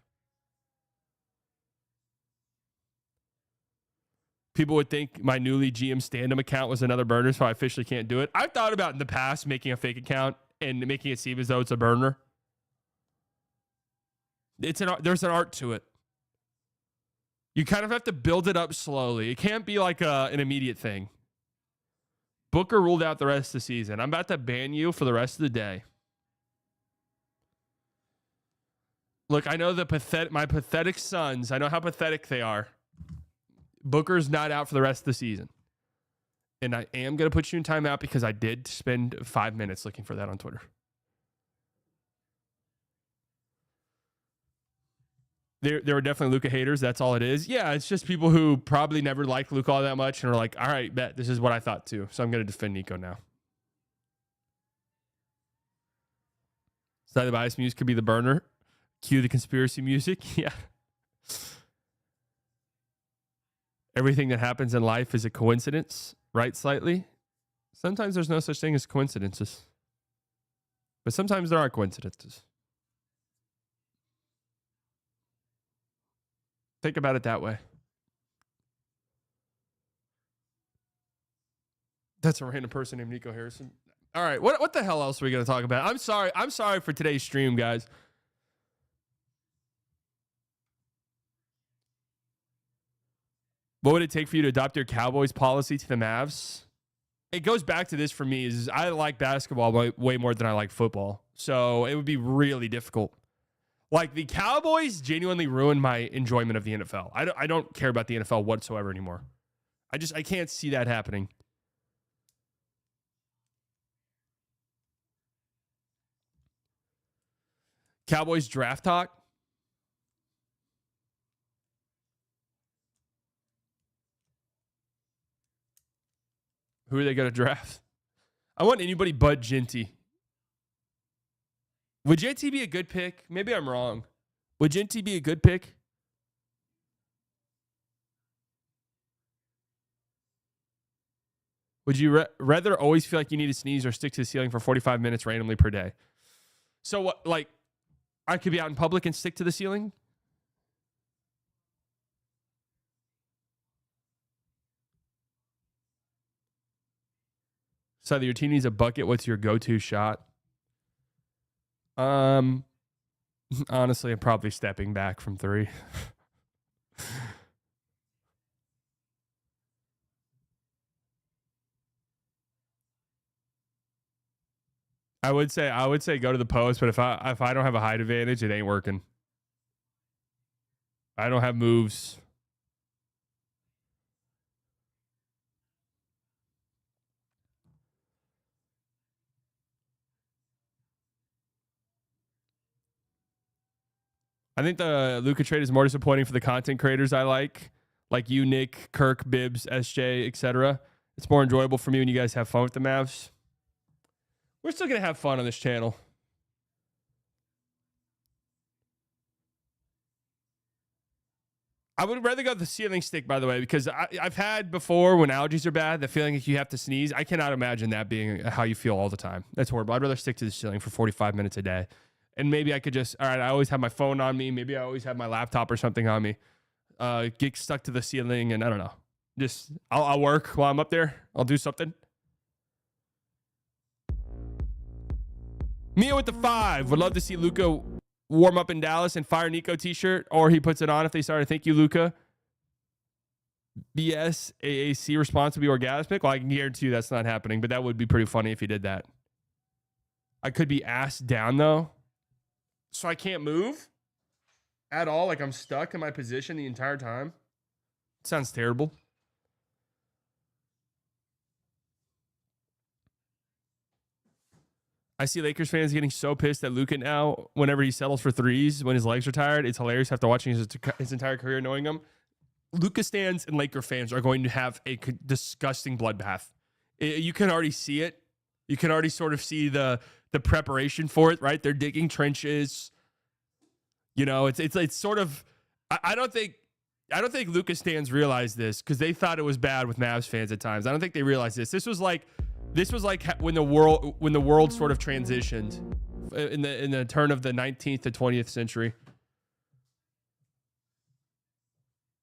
People would think my newly GM Standem account was another burner, so I officially can't do it. I've thought about in the past making a fake account and making it seem as though it's a burner. There's an art to it. You kind of have to build it up slowly. It can't be like an immediate thing. Booker ruled out the rest of the season. I'm about to ban you for the rest of the day. Look, I know my pathetic Suns. I know how pathetic they are. Booker's not out for the rest of the season. And I am going to put you in timeout because I did spend 5 minutes looking for that on Twitter. There were definitely Luka haters. That's all it is. Yeah, it's just people who probably never liked Luka all that much and are like, all right, bet this is what I thought too. So I'm going to defend Nico now. Slightly biased music could be the burner. Cue the conspiracy music. Yeah. Everything that happens in life is a coincidence, right? Slightly. Sometimes there's no such thing as coincidences. But sometimes there are coincidences. Think about it that way. That's a random person named Nico Harrison. All right, what the hell else are we going to talk about? I'm sorry for today's stream, guys. What would it take for you to adopt your Cowboys policy to the Mavs? It goes back to this for me is I like basketball way more than I like football. So it would be really difficult. Like the Cowboys genuinely ruined my enjoyment of the NFL. I don't care about the NFL whatsoever anymore. I can't see that happening. Cowboys draft talk. Who are they going to draft? I want anybody but Ginty. Would Ginty be a good pick? Maybe I'm wrong. Would Ginty be a good pick? Would you rather always feel like you need to sneeze or stick to the ceiling for 45 minutes randomly per day? So what, like, I could be out in public and stick to the ceiling? So your team needs a bucket. What's your go-to shot? Honestly, I'm probably stepping back from three. I would say go to the post, but if I don't have a height advantage, it ain't working. I don't have moves. I think the Luka trade is more disappointing for the content creators I like you, Nick, Kirk, Bibbs, SJ, etc. It's more enjoyable for me when you guys have fun with the Mavs. We're still going to have fun on this channel. I would rather go the ceiling stick, by the way, because I've had before when allergies are bad, the feeling like you have to sneeze. I cannot imagine that being how you feel all the time. That's horrible. I'd rather stick to the ceiling for 45 minutes a day. And maybe I could just, all right, I always have my phone on me. Maybe I always have my laptop or something on me. Get stuck to the ceiling, and I don't know. Just, I'll work while I'm up there. I'll do something. Mia with the 5. Would love to see Luka warm up in Dallas and fire Nico t-shirt, or he puts it on if they started. Thank you, Luka. BS AAC response would be orgasmic. Well, I can guarantee you that's not happening, but that would be pretty funny if he did that. I could be ass down, though. So I can't move at all. Like I'm stuck in my position the entire time. Sounds terrible. I see Lakers fans getting so pissed at Luka now whenever he settles for threes when his legs are tired. It's hilarious after watching his entire career knowing him. Luka stands and Laker fans are going to have a disgusting bloodbath. You can already see it. You can already sort of see the preparation for it, right? They're digging trenches. You know, it's sort of. I don't think Luka stands realize this because they thought it was bad with Mavs fans at times. I don't think they realized this. This was like when the world sort of transitioned in the turn of the 19th to 20th century.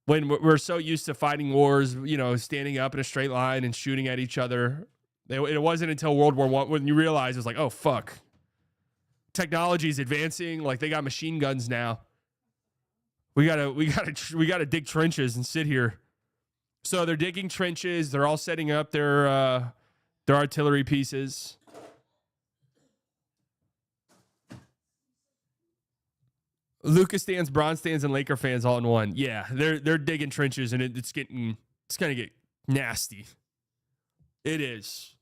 When we're so used to fighting wars, you know, standing up in a straight line and shooting at each other. It wasn't until World War I when you realize it's like, oh fuck, technology is advancing. Like they got machine guns now. We gotta dig trenches and sit here. So they're digging trenches. They're all setting up their artillery pieces. Luka stands, Bron stands, and Laker fans all in one. Yeah, they're digging trenches, and it's gonna get nasty. It is.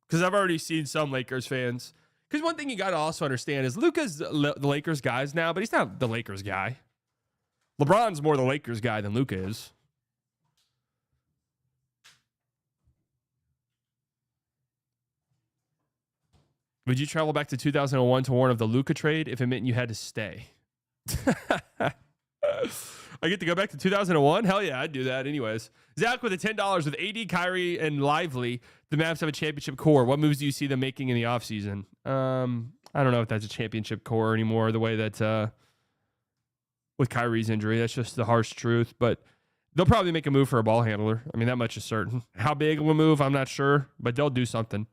Because I've already seen some Lakers fans. Because one thing you got to also understand is Luka's the Lakers guys now, but he's not the Lakers guy. LeBron's more the Lakers guy than Luka is. Would you travel back to 2001 to warn of the Luka trade if it meant you had to stay? I get to go back to 2001? Hell yeah, I'd do that anyways. Zach with the $10 with AD, Kyrie, and Lively. The Mavs have a championship core. What moves do you see them making in the offseason? I don't know if that's a championship core anymore, the way that with Kyrie's injury. That's just the harsh truth. But they'll probably make a move for a ball handler. I mean, that much is certain. How big of a move, I'm not sure, but they'll do something.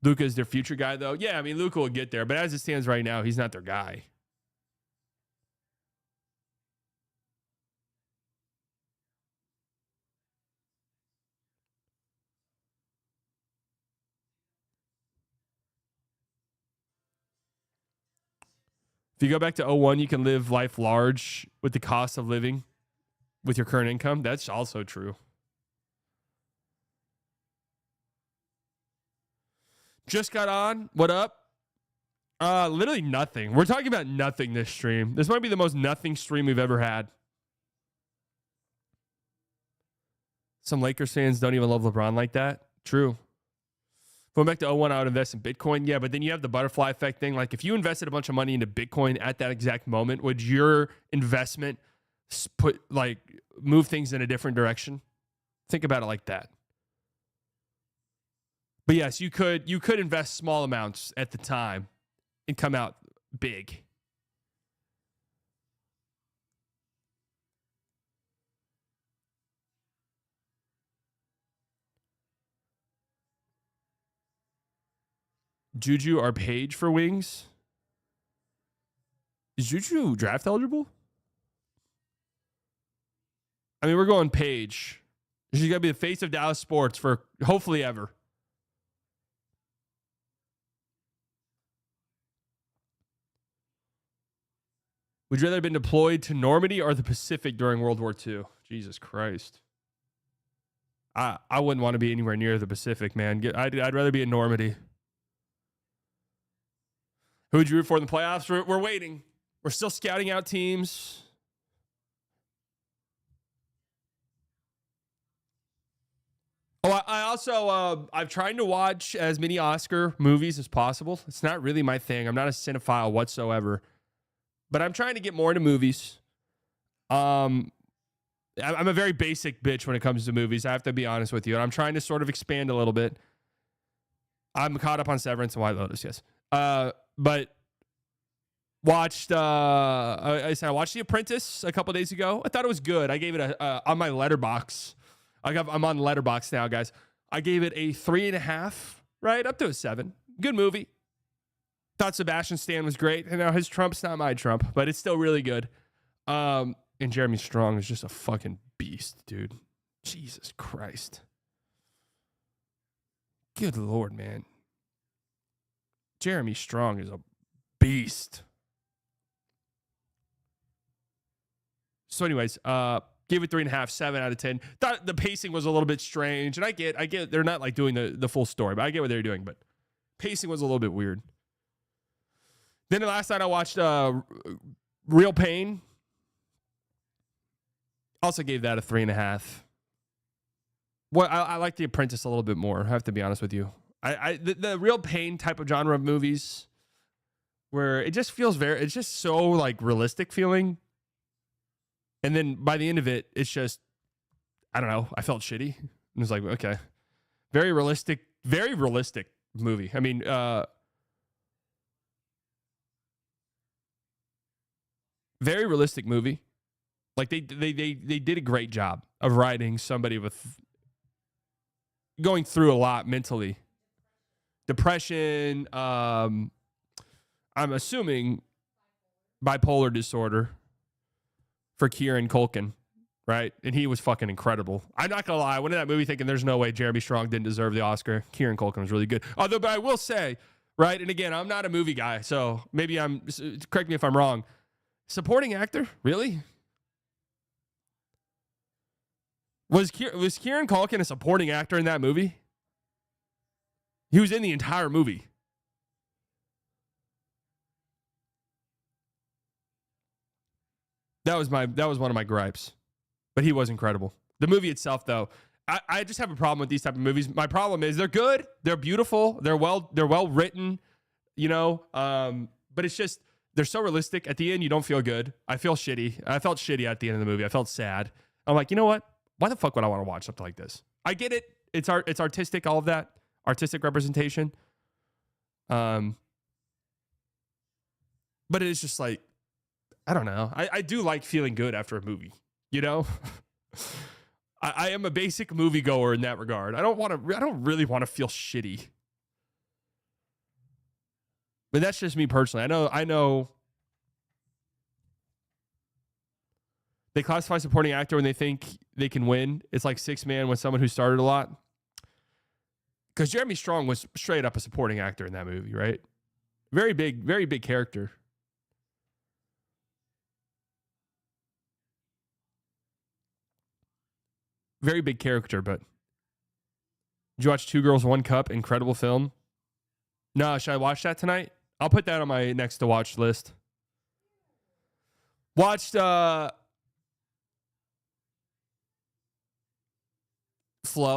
Luka is their future guy, though. Yeah, I mean, Luka will get there, but as it stands right now, he's not their guy. If you go back to 01, you can live life large with the cost of living with your current income. That's also true. Just got on. What up? Literally nothing. We're talking about nothing this stream. This might be the most nothing stream we've ever had. Some Lakers fans don't even love LeBron like that. True. Going back to 01, I would invest in Bitcoin. Yeah, but then you have the butterfly effect thing. Like if you invested a bunch of money into Bitcoin at that exact moment, would your investment move things in a different direction? Think about it like that. But yes, you could invest small amounts at the time and come out big. Juju or Page for wings? Is Juju draft eligible? I mean, we're going Page. She's got to be the face of Dallas sports for hopefully ever. Would you rather have been deployed to Normandy or the Pacific during World War II? Jesus Christ. I wouldn't want to be anywhere near the Pacific, man. I'd rather be in Normandy. Who would you root for in the playoffs? We're waiting. We're still scouting out teams. Oh, I also, I'm trying to watch as many Oscar movies as possible. It's not really my thing. I'm not a cinephile whatsoever. but I'm trying to get more into movies. I'm a very basic bitch when it comes to movies. I have to be honest with you. And I'm trying to sort of expand a little bit. I'm caught up on Severance and White Lotus, yes. But watched I watched The Apprentice a couple days ago. I thought it was good. I gave it a on my Letterbox. I'm on Letterbox now, guys. I gave it a 3.5, right up to a 7. Good movie. Thought Sebastian Stan was great. And now his Trump's not my Trump, but it's still really good. And Jeremy Strong is just a fucking beast, dude. Jesus Christ. Good Lord, man. Jeremy Strong is a beast. So anyways, gave it 3.5, 7 out of 10. Thought the pacing was a little bit strange. And I get they're not like doing the full story, but I get what they're doing. But pacing was a little bit weird. Then the last night I watched Real Pain. Also gave that a 3.5. Well, I like The Apprentice a little bit more. I have to be honest with you. The Real Pain type of genre of movies where it just feels it's just so like realistic feeling. And then by the end of it, it's just, I don't know. I felt shitty. It was like, okay, very realistic movie. I mean, very realistic movie. Like they did a great job of writing somebody with going through a lot mentally. Depression, I'm assuming bipolar disorder for Kieran Culkin, right? And he was fucking incredible. I'm not gonna lie, I went in that movie thinking there's no way Jeremy Strong didn't deserve the Oscar. Kieran Culkin was really good. Although, but I will say, right, and again, I'm not a movie guy, so maybe correct me if I'm wrong. Supporting actor? Really? Was Kieran Culkin a supporting actor in that movie? He was in the entire movie. That was one of my gripes. But he was incredible. The movie itself, though, I just have a problem with these type of movies. My problem is they're good, they're beautiful, they're well written, you know. But it's just they're so realistic. At the end, you don't feel good. I feel shitty. I felt shitty at the end of the movie. I felt sad. I'm like, you know what? Why the fuck would I want to watch something like this? I get it. It's artistic, all of that. Artistic representation. But it is just like, I don't know. I do like feeling good after a movie, you know? I am a basic moviegoer in that regard. I don't really want to feel shitty. But that's just me personally. I know they classify supporting actor when they think they can win. It's like Six Man with someone who started a lot. Because Jeremy Strong was straight up a supporting actor in that movie, right? Very big character. Very big character, but did you watch Two Girls, One Cup? Incredible film. No, should I watch that tonight? I'll put that on my next to watch list. Watched Flow.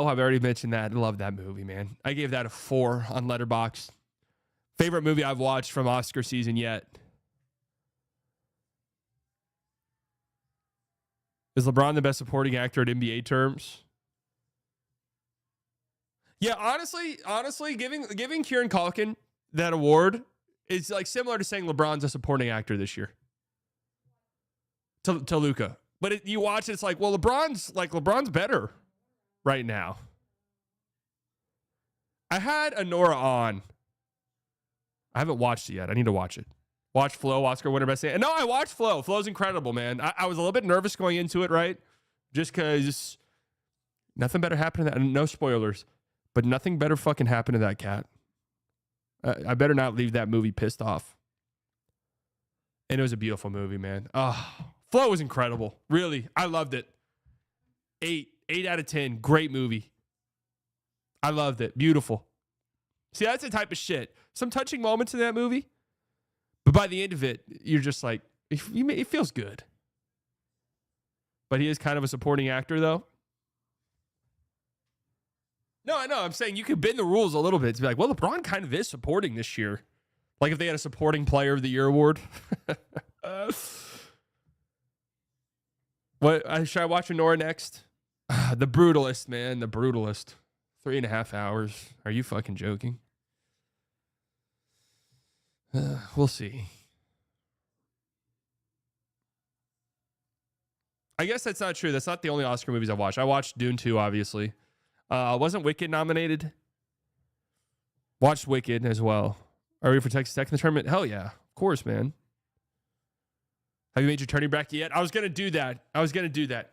I've already mentioned that. I love that movie, man. I gave that a 4 on Letterboxd. Favorite movie I've watched from Oscar season yet. Is LeBron the best supporting actor at NBA terms? Yeah, honestly, giving Kieran Culkin that award is like similar to saying LeBron's a supporting actor this year. To Luka. But you watch it, it's like, well, LeBron's better right now. I had Honora on. I haven't watched it yet. I need to watch it. Watch Flow, Oscar winner best. No, I watched Flow. Flow's incredible, man. I was a little bit nervous going into it, right? Just because nothing better happened to that. No spoilers, but nothing better fucking happened to that cat. I better not leave that movie pissed off. And it was a beautiful movie, man. Oh, Flow was incredible. Really, I loved it. 8 out of 10. Great movie. I loved it. Beautiful. See, that's the type of shit. Some touching moments in that movie. But by the end of it, you're just like, it feels good. But he is kind of a supporting actor, though. No, I know. I'm saying you could bend the rules a little bit to be like, well, LeBron kind of is supporting this year. Like if they had a supporting player of the year award. Should I watch Nora next? The Brutalist, man. The Brutalist. 3.5 hours. Are you fucking joking? We'll see. I guess that's not true. That's not the only Oscar movies I watched. I watched Dune 2, obviously. Wasn't Wicked nominated? Watched Wicked as well. Are we for Texas Tech in the tournament? Hell yeah. Of course, man. Have you made your turning bracket yet? I was going to do that.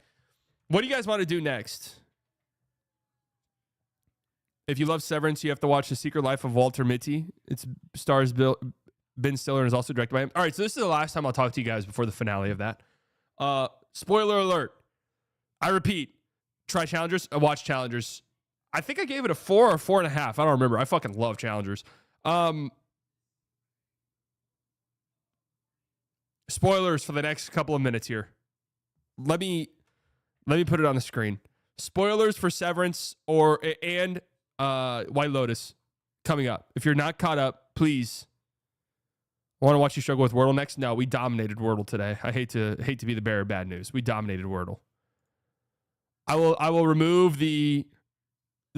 What do you guys want to do next? If you love Severance, you have to watch The Secret Life of Walter Mitty. It stars Ben Stiller and is also directed by him. All right, so this is the last time I'll talk to you guys before the finale of that. Spoiler alert. I repeat, try Challengers. Watch Challengers. I think I gave it a 4 or 4.5. I don't remember. I fucking love Challengers. Spoilers for the next couple of minutes here. Let me put it on the screen. Spoilers for Severance and White Lotus coming up. If you're not caught up, please. I want to watch you struggle with Wordle next. No, we dominated Wordle today. I hate to be the bearer of bad news. We dominated Wordle. I will remove the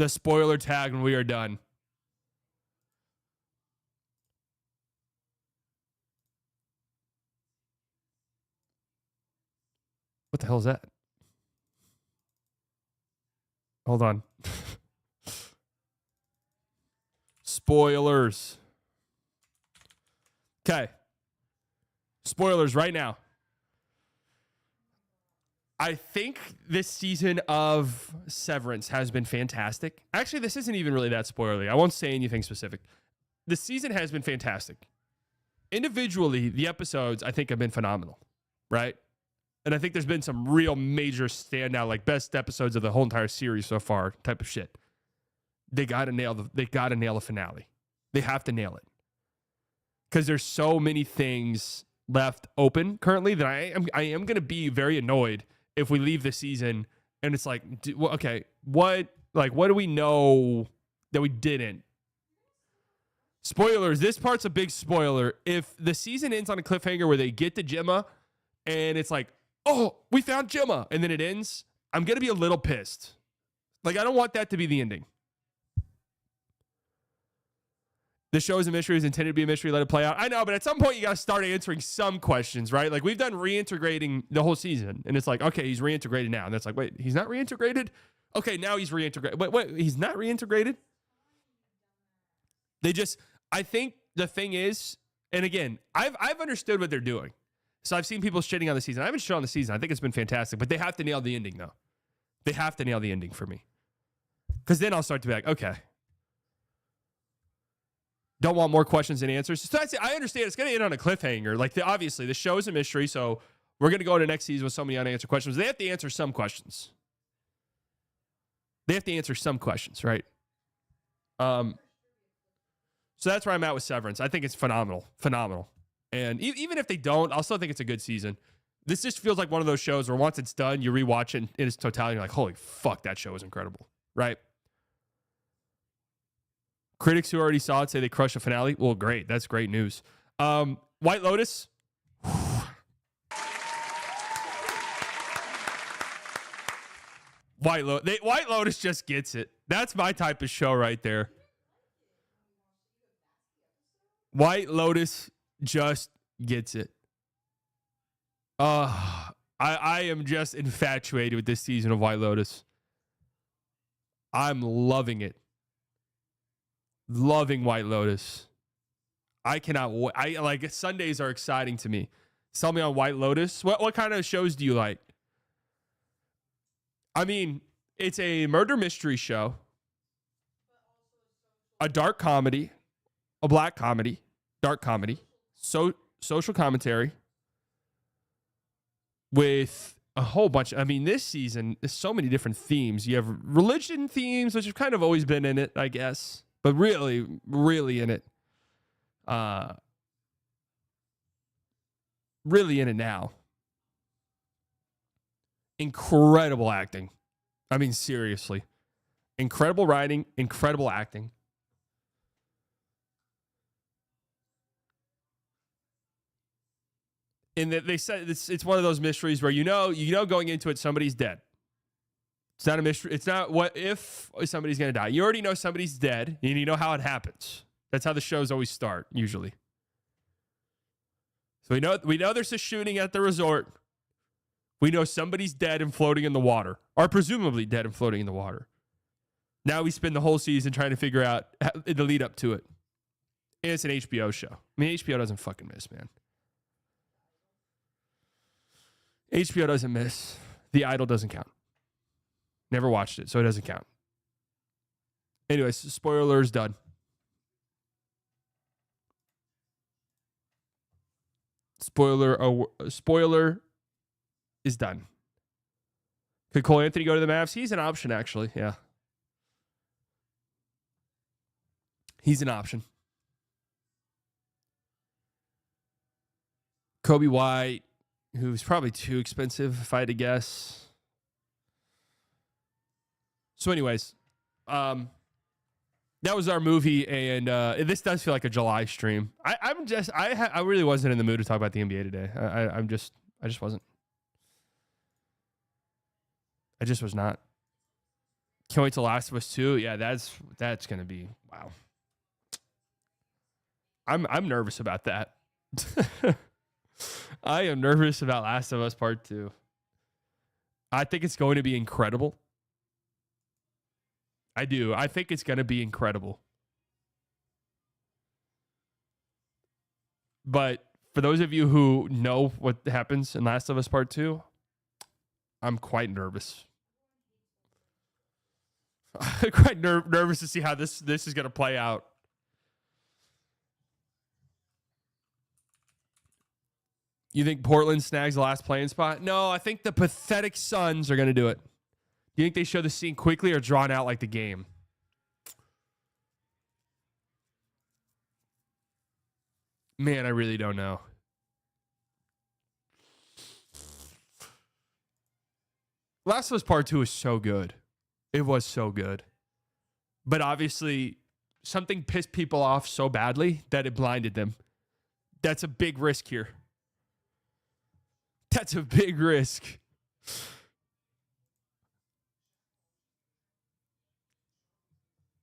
spoiler tag when we are done. What the hell is that? Hold on. Spoilers. Okay. Spoilers right now. I think this season of Severance has been fantastic. Actually, this isn't even really that spoilery. I won't say anything specific. The season has been fantastic. Individually, the episodes, I think, have been phenomenal, right? And I think there's been some real major standout, like best episodes of the whole entire series so far type of shit. They got to nail the finale. They have to nail it. Because there's so many things left open currently that I am going to be very annoyed if we leave the season and it's like, okay, what do we know that we didn't? Spoilers. This part's a big spoiler. If the season ends on a cliffhanger where they get to Gemma and it's like, oh, we found Gemma, and then it ends, I'm going to be a little pissed. Like, I don't want that to be the ending. The show is a mystery. It's intended to be a mystery. Let it play out. I know, but at some point, you got to start answering some questions, right? Like, we've done reintegrating the whole season, and it's like, okay, he's reintegrated now. And it's like, wait, he's not reintegrated? Okay, now he's reintegrated. Wait, he's not reintegrated? I think the thing is, and again, I've understood what they're doing. So I've seen people shitting on the season. I haven't shit on the season. I think it's been fantastic, but they have to nail the ending, though. They have to nail the ending for me. Because then I'll start to be like, okay. Don't want more questions and answers. So I understand it's going to end on a cliffhanger. Like, obviously, the show is a mystery, so we're going to go into next season with so many unanswered questions. They have to answer some questions. Right? So that's where I'm at with Severance. I think it's phenomenal. And even if they don't, I'll still think it's a good season. This just feels like one of those shows where once it's done, you rewatch it in its totality, and you're like, holy fuck, that show is incredible, right? Critics who already saw it say they crushed the finale. Well, great. That's great news. White Lotus. White Lotus just gets it. That's my type of show right there. White Lotus just gets it. I am just infatuated with this season of White Lotus. I'm loving it. Loving White Lotus. I cannot wait. Sundays are exciting to me. Tell me on White Lotus. What kind of shows do you like? I mean, it's a murder mystery show, a dark comedy, a black comedy, dark comedy, social commentary with a whole bunch. I mean, this season, there's so many different themes. You have religion themes, which have kind of always been in it, I guess, but really, really in it. Really in it now. Incredible acting. I mean, seriously. Incredible writing, incredible acting. And they said it's one of those mysteries where you know going into it somebody's dead. It's not a mystery. It's not what if somebody's going to die. You already know somebody's dead, and you know how it happens. That's how the shows always start, usually. So we know there's a shooting at the resort. We know somebody's dead and floating in the water, or presumably dead and floating in the water. Now we spend the whole season trying to figure out the lead up to it. And it's an HBO show. I mean, HBO doesn't fucking miss, man. HBO doesn't miss. The Idol doesn't count. Never watched it, so it doesn't count. Anyways, spoiler's done. Spoiler is done. Could Cole Anthony go to the Mavs? He's an option, actually. Yeah. He's an option. Kobe White, who's probably too expensive, if I had to guess. So anyways, that was our movie, and this does feel like a July stream. I really wasn't in the mood to talk about the NBA today. I just wasn't. I just was not. Can't wait till Last of Us 2. Yeah, that's gonna be wow. I'm nervous about that. I am nervous about Last of Us Part 2. I think it's going to be incredible. I do. I think it's going to be incredible. But for those of you who know what happens in Last of Us Part 2, I'm quite nervous. Quite nervous to see how this is going to play out. You think Portland snags the last playing spot? No, I think the pathetic Suns are going to do it. Do you think they show the scene quickly or drawn out like the game? Man, I really don't know. Last of Us Part 2 is so good. It was so good. But obviously, something pissed people off so badly that it blinded them. That's a big risk here. That's a big risk.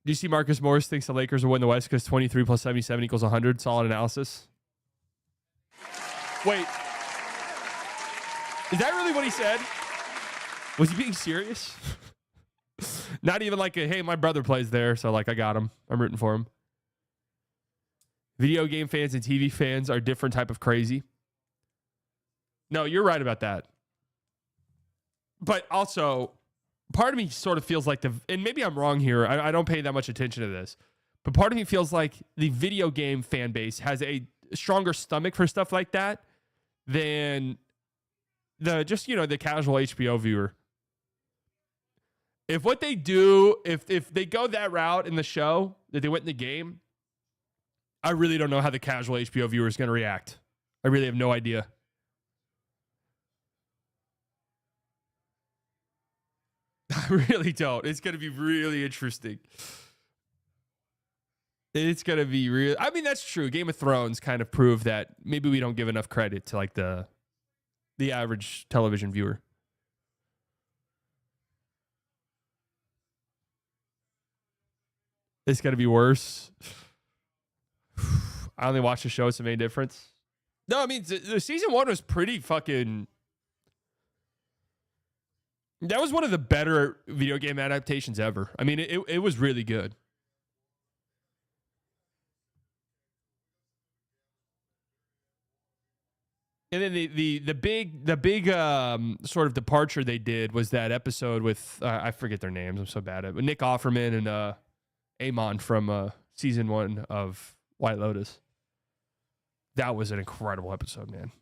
Do you see Marcus Morris thinks the Lakers will win the West because 23 plus 77 equals 100? Solid analysis. Wait. Is that really what he said? Was he being serious? Not even like hey, my brother plays there, so like I got him. I'm rooting for him. Video game fans and TV fans are a different type of crazy. No, you're right about that. But also, part of me sort of feels like and maybe I'm wrong here. I don't pay that much attention to this. But part of me feels like the video game fan base has a stronger stomach for stuff like that than the casual HBO viewer. If what they do, if they go that route in the show, that they went in the game, I really don't know how the casual HBO viewer is going to react. I really have no idea. I really don't. It's going to be really interesting. It's going to be real. I mean, that's true. Game of Thrones kind of proved that maybe we don't give enough credit to like the average television viewer. It's going to be worse. I only watched the show. It's a main difference. No, I mean, the season 1 was pretty fucking... That was one of the better video game adaptations ever. I mean, it was really good. And then the big sort of departure they did was that episode with I forget their names. I'm so bad at it. But Nick Offerman and Amon from season 1 of White Lotus. That was an incredible episode, man.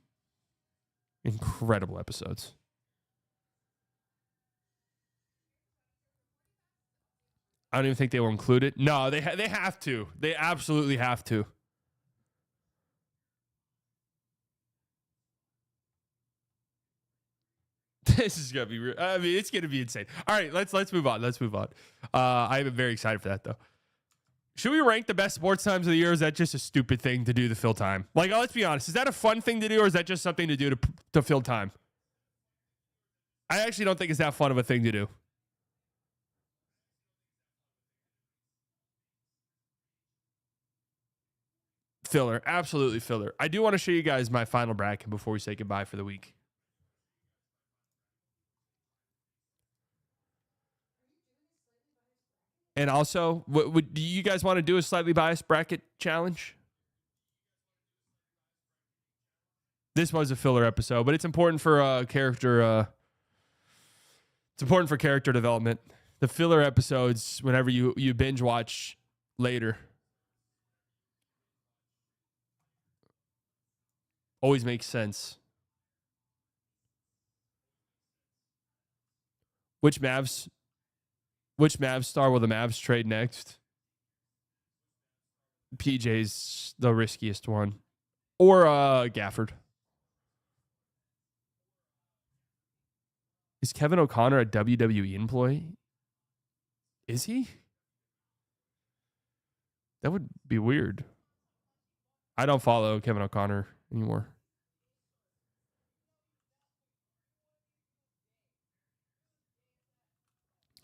Incredible episodes. I don't even think they will include it. No, they have to. They absolutely have to. This is gonna be real. I mean, it's gonna be insane. All right, let's move on. I am very excited for that though. Should we rank the best sports times of the year? Or is that just a stupid thing to do to fill time? Like, let's be honest. Is that a fun thing to do, or is that just something to do to fill time? I actually don't think it's that fun of a thing to do. Filler. Absolutely filler. I do want to show you guys my final bracket before we say goodbye for the week. And also, do you guys want to do a slightly biased bracket challenge? This was a filler episode, but it's important for character. It's important for character development. The filler episodes, whenever you binge watch later, always makes sense. Which Mavs star will the Mavs trade next? PJ's the riskiest one. Or Gafford. Is Kevin O'Connor a WWE employee? Is he? That would be weird. I don't follow Kevin O'Connor anymore.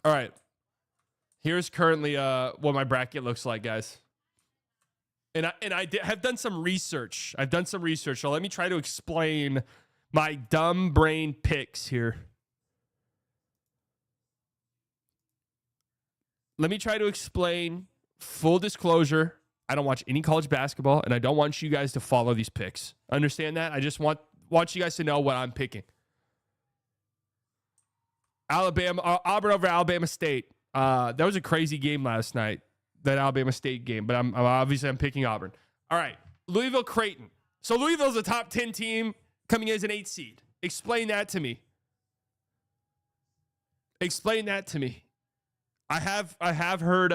All right. Here's currently what my bracket looks like, guys. And I have done some research. So let me try to explain my dumb brain picks here. Let me try to explain. Full disclosure, I don't watch any college basketball, and I don't want you guys to follow these picks. Understand that? I just want you guys to know what I'm picking. Auburn over Alabama State. That was a crazy game last night, that Alabama State game, but I'm obviously picking Auburn. All right, Louisville Creighton. So Louisville's a top 10 team coming in as an 8 seed. Explain that to me. I have heard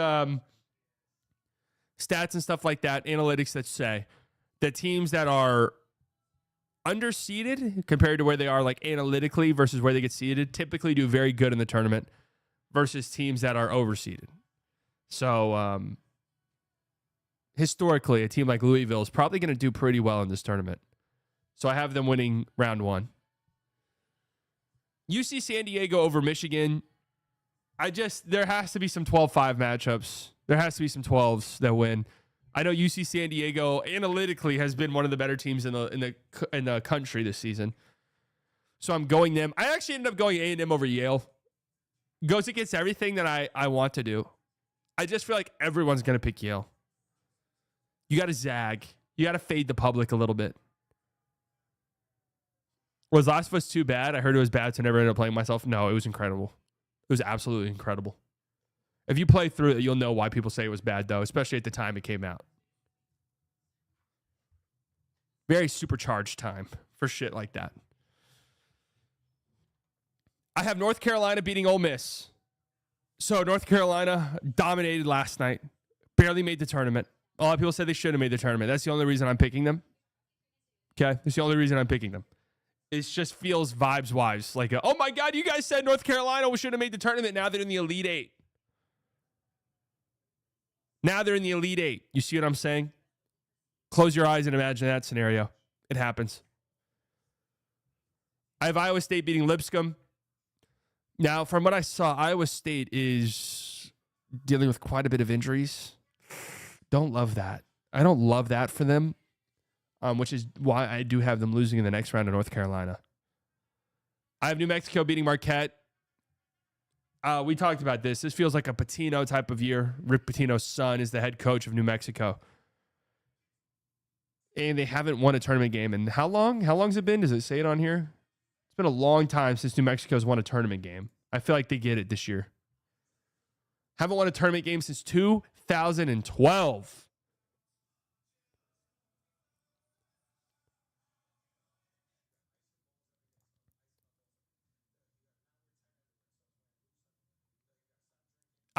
stats and stuff like that, analytics that say that teams that are underseeded compared to where they are like analytically versus where they get seeded typically do very good in the tournament versus teams that are overseeded. So historically, a team like Louisville is probably going to do pretty well in this tournament. So I have them winning round 1. UC San Diego over Michigan. There has to be some 12-5 matchups. There has to be some 12s that win. I know UC San Diego analytically has been one of the better teams in the country this season. So I'm going them. I actually ended up going A&M over Yale. Goes against everything that I want to do. I just feel like everyone's going to pick Yale. You got to zag. You got to fade the public a little bit. Was Last of Us 2 bad? I heard it was bad, so I never ended up playing myself. No, it was incredible. It was absolutely incredible. If you play through it, you'll know why people say it was bad, though, especially at the time it came out. Very supercharged time for shit like that. I have North Carolina beating Ole Miss. So North Carolina dominated last night. Barely made the tournament. A lot of people said they should have made the tournament. That's the only reason I'm picking them. Okay? That's the only reason I'm picking them. It just feels vibes-wise like, oh my God, you guys said North Carolina should have made the tournament. Now they're in the Elite Eight. You see what I'm saying? Close your eyes and imagine that scenario. It happens. I have Iowa State beating Lipscomb. Now, from what I saw, Iowa State is dealing with quite a bit of injuries. Don't love that. I don't love that for them, which is why I do have them losing in the next round of North Carolina. I have New Mexico beating Marquette. We talked about this. This feels like a Pitino type of year. Rick Pitino's son is the head coach of New Mexico. And they haven't won a tournament game. And how long? How long has it been? Does it say it on here? It's been a long time since New Mexico's won a tournament game. I feel like they get it this year. Haven't won a tournament game since 2012.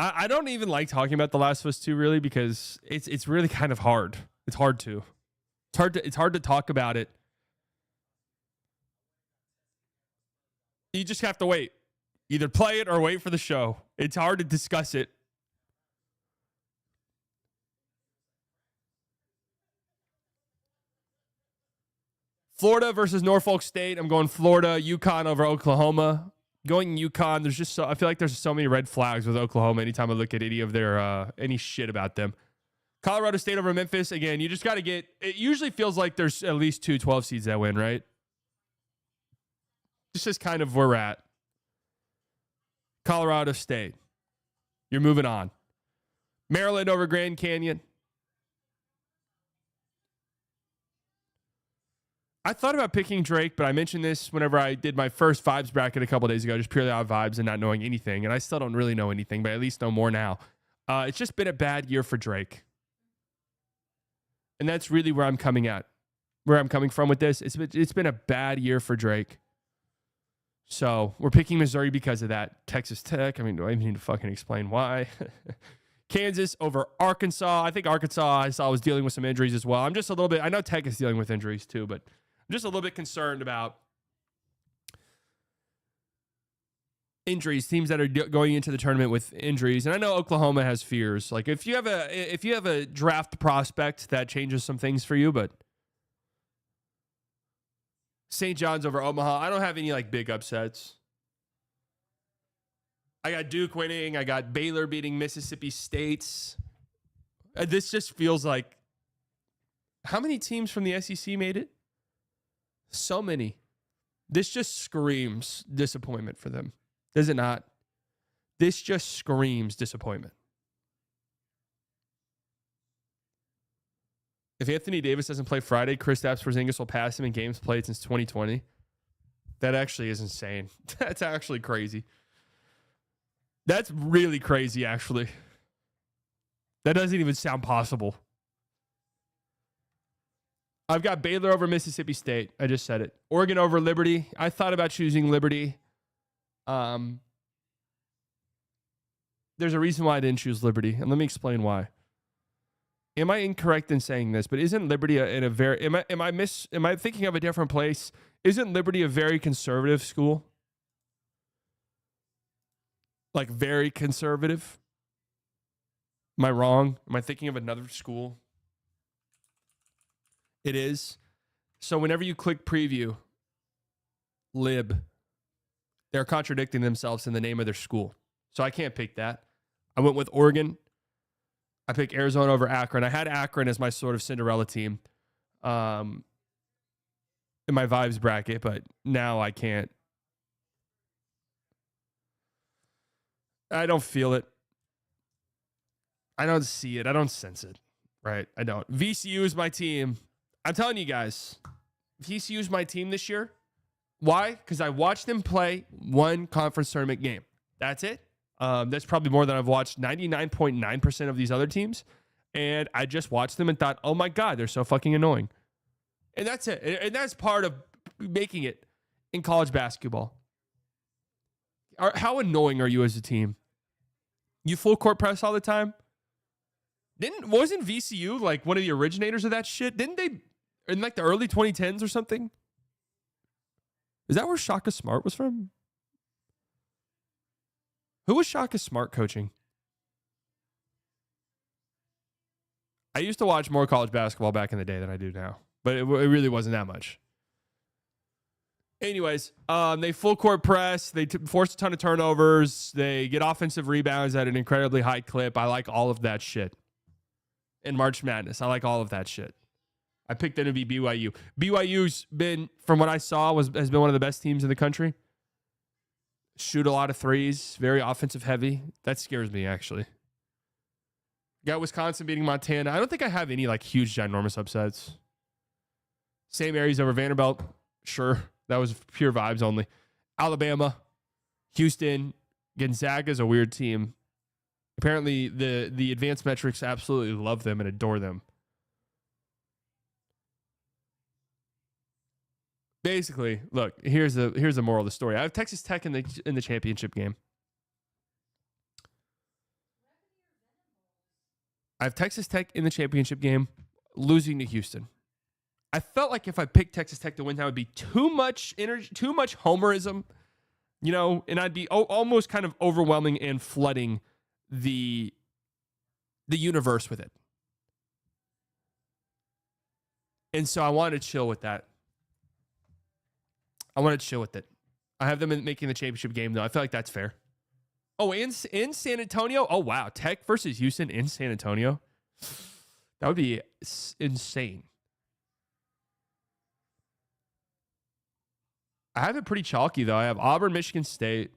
I don't even like talking about The Last of Us 2 really because it's really kind of hard. It's hard to talk about it. You just have to wait. Either play it or wait for the show. It's hard to discuss it. Florida versus Norfolk State. I'm going Florida. UConn over Oklahoma. Going UConn. I feel like there's so many red flags with Oklahoma anytime I look at any of their any shit about them. Colorado State over Memphis. Again, you just got to get. It usually feels like there's at least 2 12 seeds that win, right? This is kind of where we're at. Colorado State. You're moving on. Maryland over Grand Canyon. I thought about picking Drake, but I mentioned this whenever I did my first vibes bracket a couple days ago, just purely out of vibes and not knowing anything. And I still don't really know anything, but I at least know more now. It's just been a bad year for Drake. And that's really where I'm coming from with this. It's been a bad year for Drake. So we're picking Missouri because of that. Texas Tech, I mean, do I even need to fucking explain why? Kansas over Arkansas. I think Arkansas, I saw, was dealing with some injuries as well. I'm just a little bit, I know Tech is dealing with injuries too, but I'm just a little bit concerned about injuries, teams that are going into the tournament with injuries. And I know Oklahoma has fears. Like if you have a draft prospect, that changes some things for you, but St. John's over Omaha. I don't have any like big upsets. I got Duke winning. I got Baylor beating Mississippi State. This just feels like, how many teams from the SEC made it? So many. This just screams disappointment for them. Does it not? This just screams disappointment. If Anthony Davis doesn't play Friday, Kristaps Porzingis will pass him in games played since 2020. That actually is insane. That's actually crazy. That's really crazy, actually. That doesn't even sound possible. I've got Baylor over Mississippi State. I just said it. Oregon over Liberty. I thought about choosing Liberty. There's a reason why I didn't choose Liberty, and let me explain why. Am I incorrect in saying this? But isn't Liberty in a very... Am I thinking of a different place? Isn't Liberty a very conservative school? Like very conservative? Am I wrong? Am I thinking of another school? It is. So whenever you click preview, Lib, they're contradicting themselves in the name of their school. So I can't pick that. I went with Oregon. I picked Arizona over Akron. I had Akron as my sort of Cinderella team in my vibes bracket, but now I can't. I don't feel it. I don't see it. I don't sense it. Right? I don't. VCU is my team. I'm telling you guys, VCU is my team this year. Why? Because I watched them play one conference tournament game. That's it. That's probably more than I've watched 99.9% of these other teams. And I just watched them and thought, oh my God, they're so fucking annoying. And that's it. And that's part of making it in college basketball. How annoying are you as a team? You full court press all the time? Wasn't VCU like one of the originators of that shit? Didn't they in like the early 2010s or something? Is that where Shaka Smart was from? Who was Shaka Smart coaching? I used to watch more college basketball back in the day than I do now, but it really wasn't that much. Anyways, they full court press. They force a ton of turnovers. They get offensive rebounds at an incredibly high clip. I like all of that shit. In March Madness, I like all of that shit. I picked them to be BYU. BYU's been, from what I saw, has been one of the best teams in the country. Shoot a lot of threes, very offensive heavy. That scares me, actually. Got Wisconsin beating Montana. I don't think I have any like huge, ginormous upsets. St. Mary's over Vanderbilt. Sure. That was pure vibes only. Alabama, Houston, Gonzaga's a weird team. Apparently, the advanced metrics absolutely love them and adore them. Basically, look, here's the moral of the story. I have Texas Tech in the championship game. I have Texas Tech in the championship game, losing to Houston. I felt like if I picked Texas Tech to win, that would be too much energy, too much homerism, and I'd be almost kind of overwhelming and flooding the universe with it. And so I wanted to chill with that. I want to chill with it. I have them making the championship game, though. I feel like that's fair. Oh, in San Antonio? Oh, wow. Tech versus Houston in San Antonio? That would be insane. I have it pretty chalky, though. I have Auburn, Michigan State.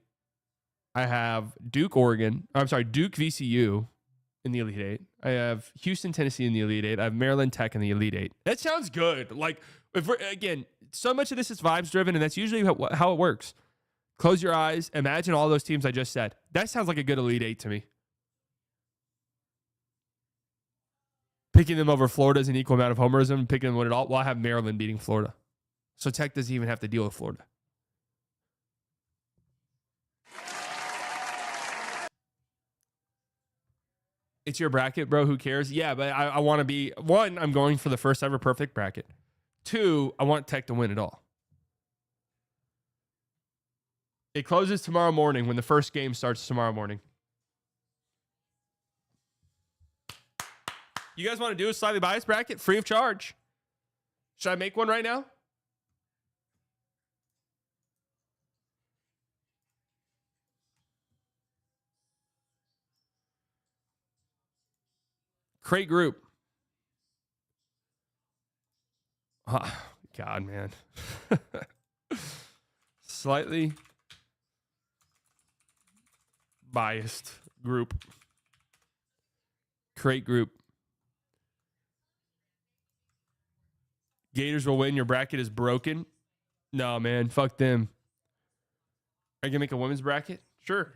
I have Duke, Oregon. I'm sorry, Duke, VCU in the Elite Eight. I have Houston, Tennessee in the Elite Eight. I have Maryland Tech in the Elite Eight. That sounds good. Like, if again, so much of this is vibes driven, and that's usually how it works. Close your eyes. Imagine all those teams I just said. That sounds like a good Elite Eight to me. Picking them over Florida is an equal amount of homerism. Picking them with it all. Well, I have Maryland beating Florida. So Tech doesn't even have to deal with Florida. It's your bracket, bro. Who cares? Yeah, but I want to be... One, I'm going for the first ever perfect bracket. Two, I want Tech to win it all. It closes tomorrow morning when the first game starts tomorrow morning. You guys want to do a slightly biased bracket? Free of charge. Should I make one right now? Crate group. Oh, God, man. Slightly biased group. Crate group. Gators will win. Your bracket is broken. No, man. Fuck them. Are you going to make a women's bracket? Sure.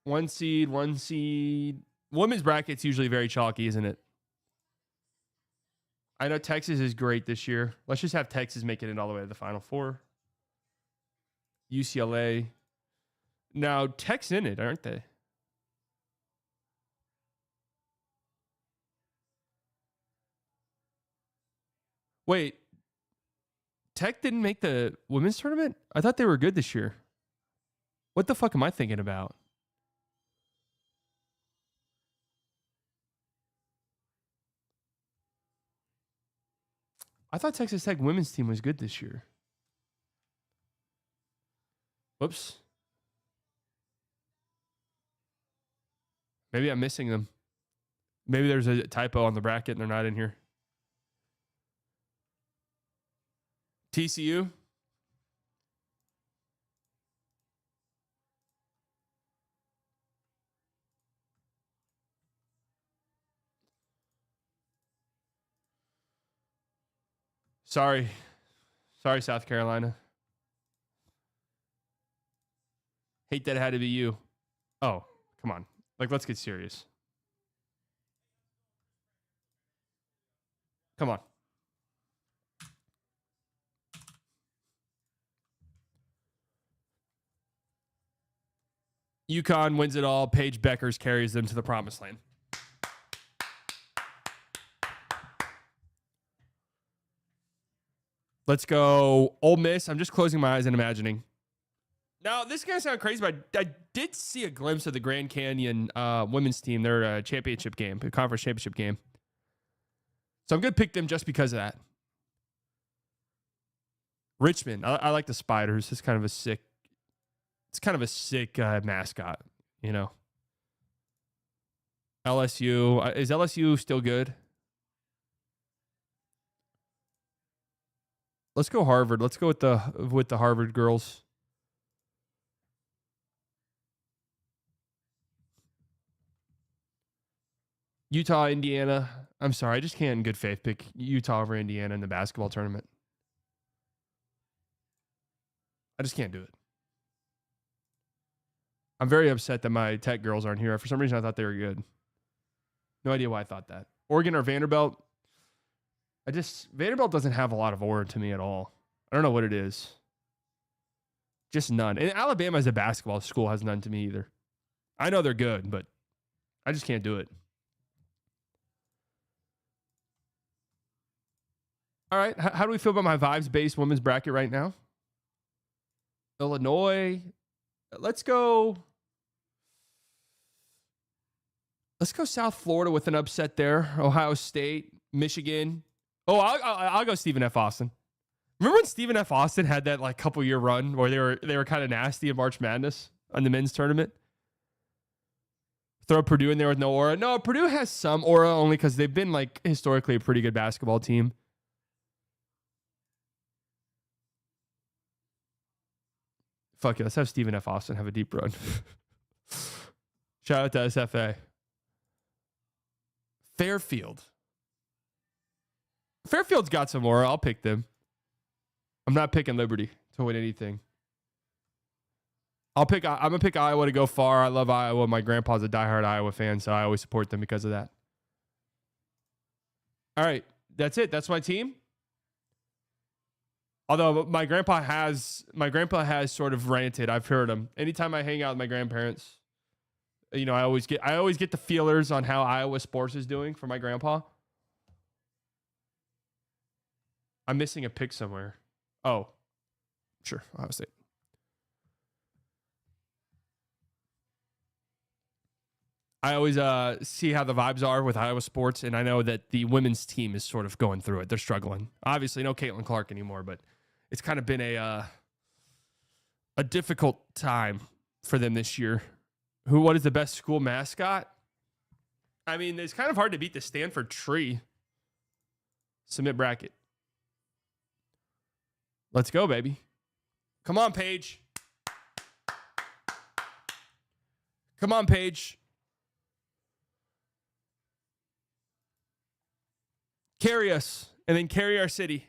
One seed. Women's bracket's usually very chalky, isn't it? I know Texas is great this year. Let's just have Texas make it all the way to the Final Four. UCLA. Now, Tech's in it, aren't they? Wait. Tech didn't make the women's tournament? I thought they were good this year. What the fuck am I thinking about? I thought Texas Tech women's team was good this year. Whoops. Maybe I'm missing them. Maybe there's a typo on the bracket and they're not in here. TCU. Sorry, South Carolina. Hate that it had to be you. Oh, come on. Like, let's get serious. Come on. UConn wins it all. Paige Beckers carries them to the promised land. Let's go Ole Miss. I'm just closing my eyes and imagining. Now, this is going to sound crazy, but I did see a glimpse of the Grand Canyon women's team, their championship game, the conference championship game. So I'm going to pick them just because of that. Richmond. I like the Spiders. It's kind of a sick mascot, you know. LSU. Is LSU still good? Let's go Harvard. Let's go with the Harvard girls. Utah, Indiana. I'm sorry, I just can't in good faith pick Utah over Indiana in the basketball tournament. I just can't do it. I'm very upset that my Tech girls aren't here. For some reason, I thought they were good. No idea why I thought that. Oregon or Vanderbilt? Vanderbilt doesn't have a lot of aura to me at all. I don't know what it is. Just none. And Alabama as a basketball school has none to me either. I know they're good, but I just can't do it. All right. How do we feel about my vibes-based women's bracket right now? Illinois. Let's go Let's go South Florida with an upset there. Ohio State, Michigan. Oh, I'll go Stephen F. Austin. Remember when Stephen F. Austin had that like couple year run where they were kind of nasty in March Madness on the men's tournament? Throw Purdue in there with no aura. No, Purdue has some aura only because they've been like historically a pretty good basketball team. Fuck it, let's have Stephen F. Austin have a deep run. Shout out to SFA. Fairfield's got some aura. I'll pick them. I'm not picking Liberty to win anything. I'm gonna pick Iowa to go far. I love Iowa. My grandpa's a diehard Iowa fan, so I always support them because of that. All right, that's it. That's my team. Although my grandpa has sort of ranted. I've heard him. Anytime I hang out with my grandparents, you know, I always get the feelers on how Iowa sports is doing for my grandpa. I'm missing a pick somewhere. Oh, sure, Ohio State. I always see how the vibes are with Iowa sports, and I know that the women's team is sort of going through it. They're struggling. Obviously, no Caitlin Clark anymore, but it's kind of been a difficult time for them this year. What is the best school mascot? I mean, it's kind of hard to beat the Stanford tree. Submit bracket. Let's go, baby. Come on, Paige. Come on, Paige. Carry us, and then carry our city.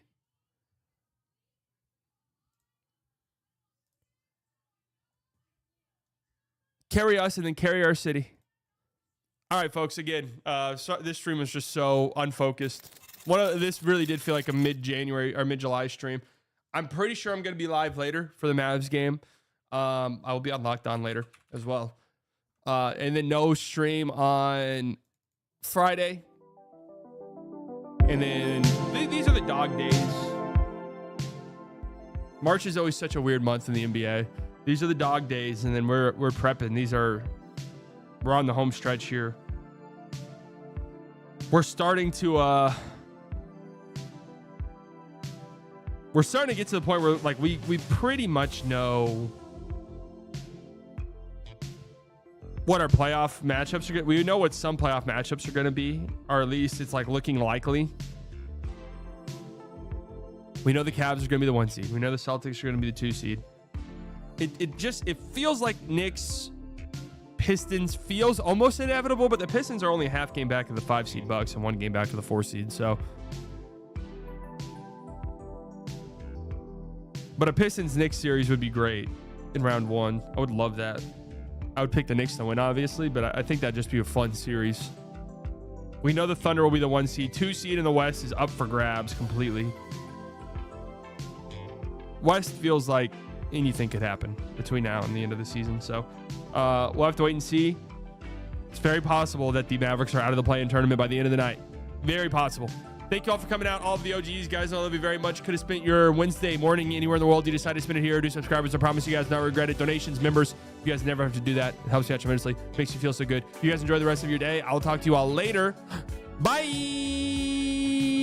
Carry us, and then carry our city. All right, folks, again, so this stream was just so unfocused. This really did feel like a mid-January or mid-July stream. I'm pretty sure I'm going to be live later for the Mavs game. I will be on Lockdown later as well. And then no stream on Friday. And then these are the dog days. March is always such a weird month in the NBA. These are the dog days, and then we're prepping. We're on the home stretch here. We're starting to get to the point where like we pretty much know what our playoff matchups are going to be. We know what some playoff matchups are going to be, or at least it's like looking likely. We know the Cavs are going to be the 1 seed. We know the Celtics are going to be the 2 seed. It feels like Knicks Pistons feels almost inevitable, but the Pistons are only a half game back of the 5 seed Bucks and 1 game back of the 4 seed. So, but a Pistons Knicks series would be great in round 1. I would love that. I would pick the Knicks to win, obviously, but I think that'd just be a fun series. We know the Thunder will be the 1 seed. 2 seed in the West is up for grabs completely. West feels like anything could happen between now and the end of the season. So we'll have to wait and see. It's very possible that the Mavericks are out of the play-in tournament by the end of the night. Very possible. Thank you all for coming out. All of the OGs, guys, I love you very much. Could have spent your Wednesday morning anywhere in the world. You decided to spend it here. Do subscribers. I promise you guys not regret it. Donations, members, you guys never have to do that. It helps you out tremendously. Makes you feel so good. You guys enjoy the rest of your day. I'll talk to you all later. Bye.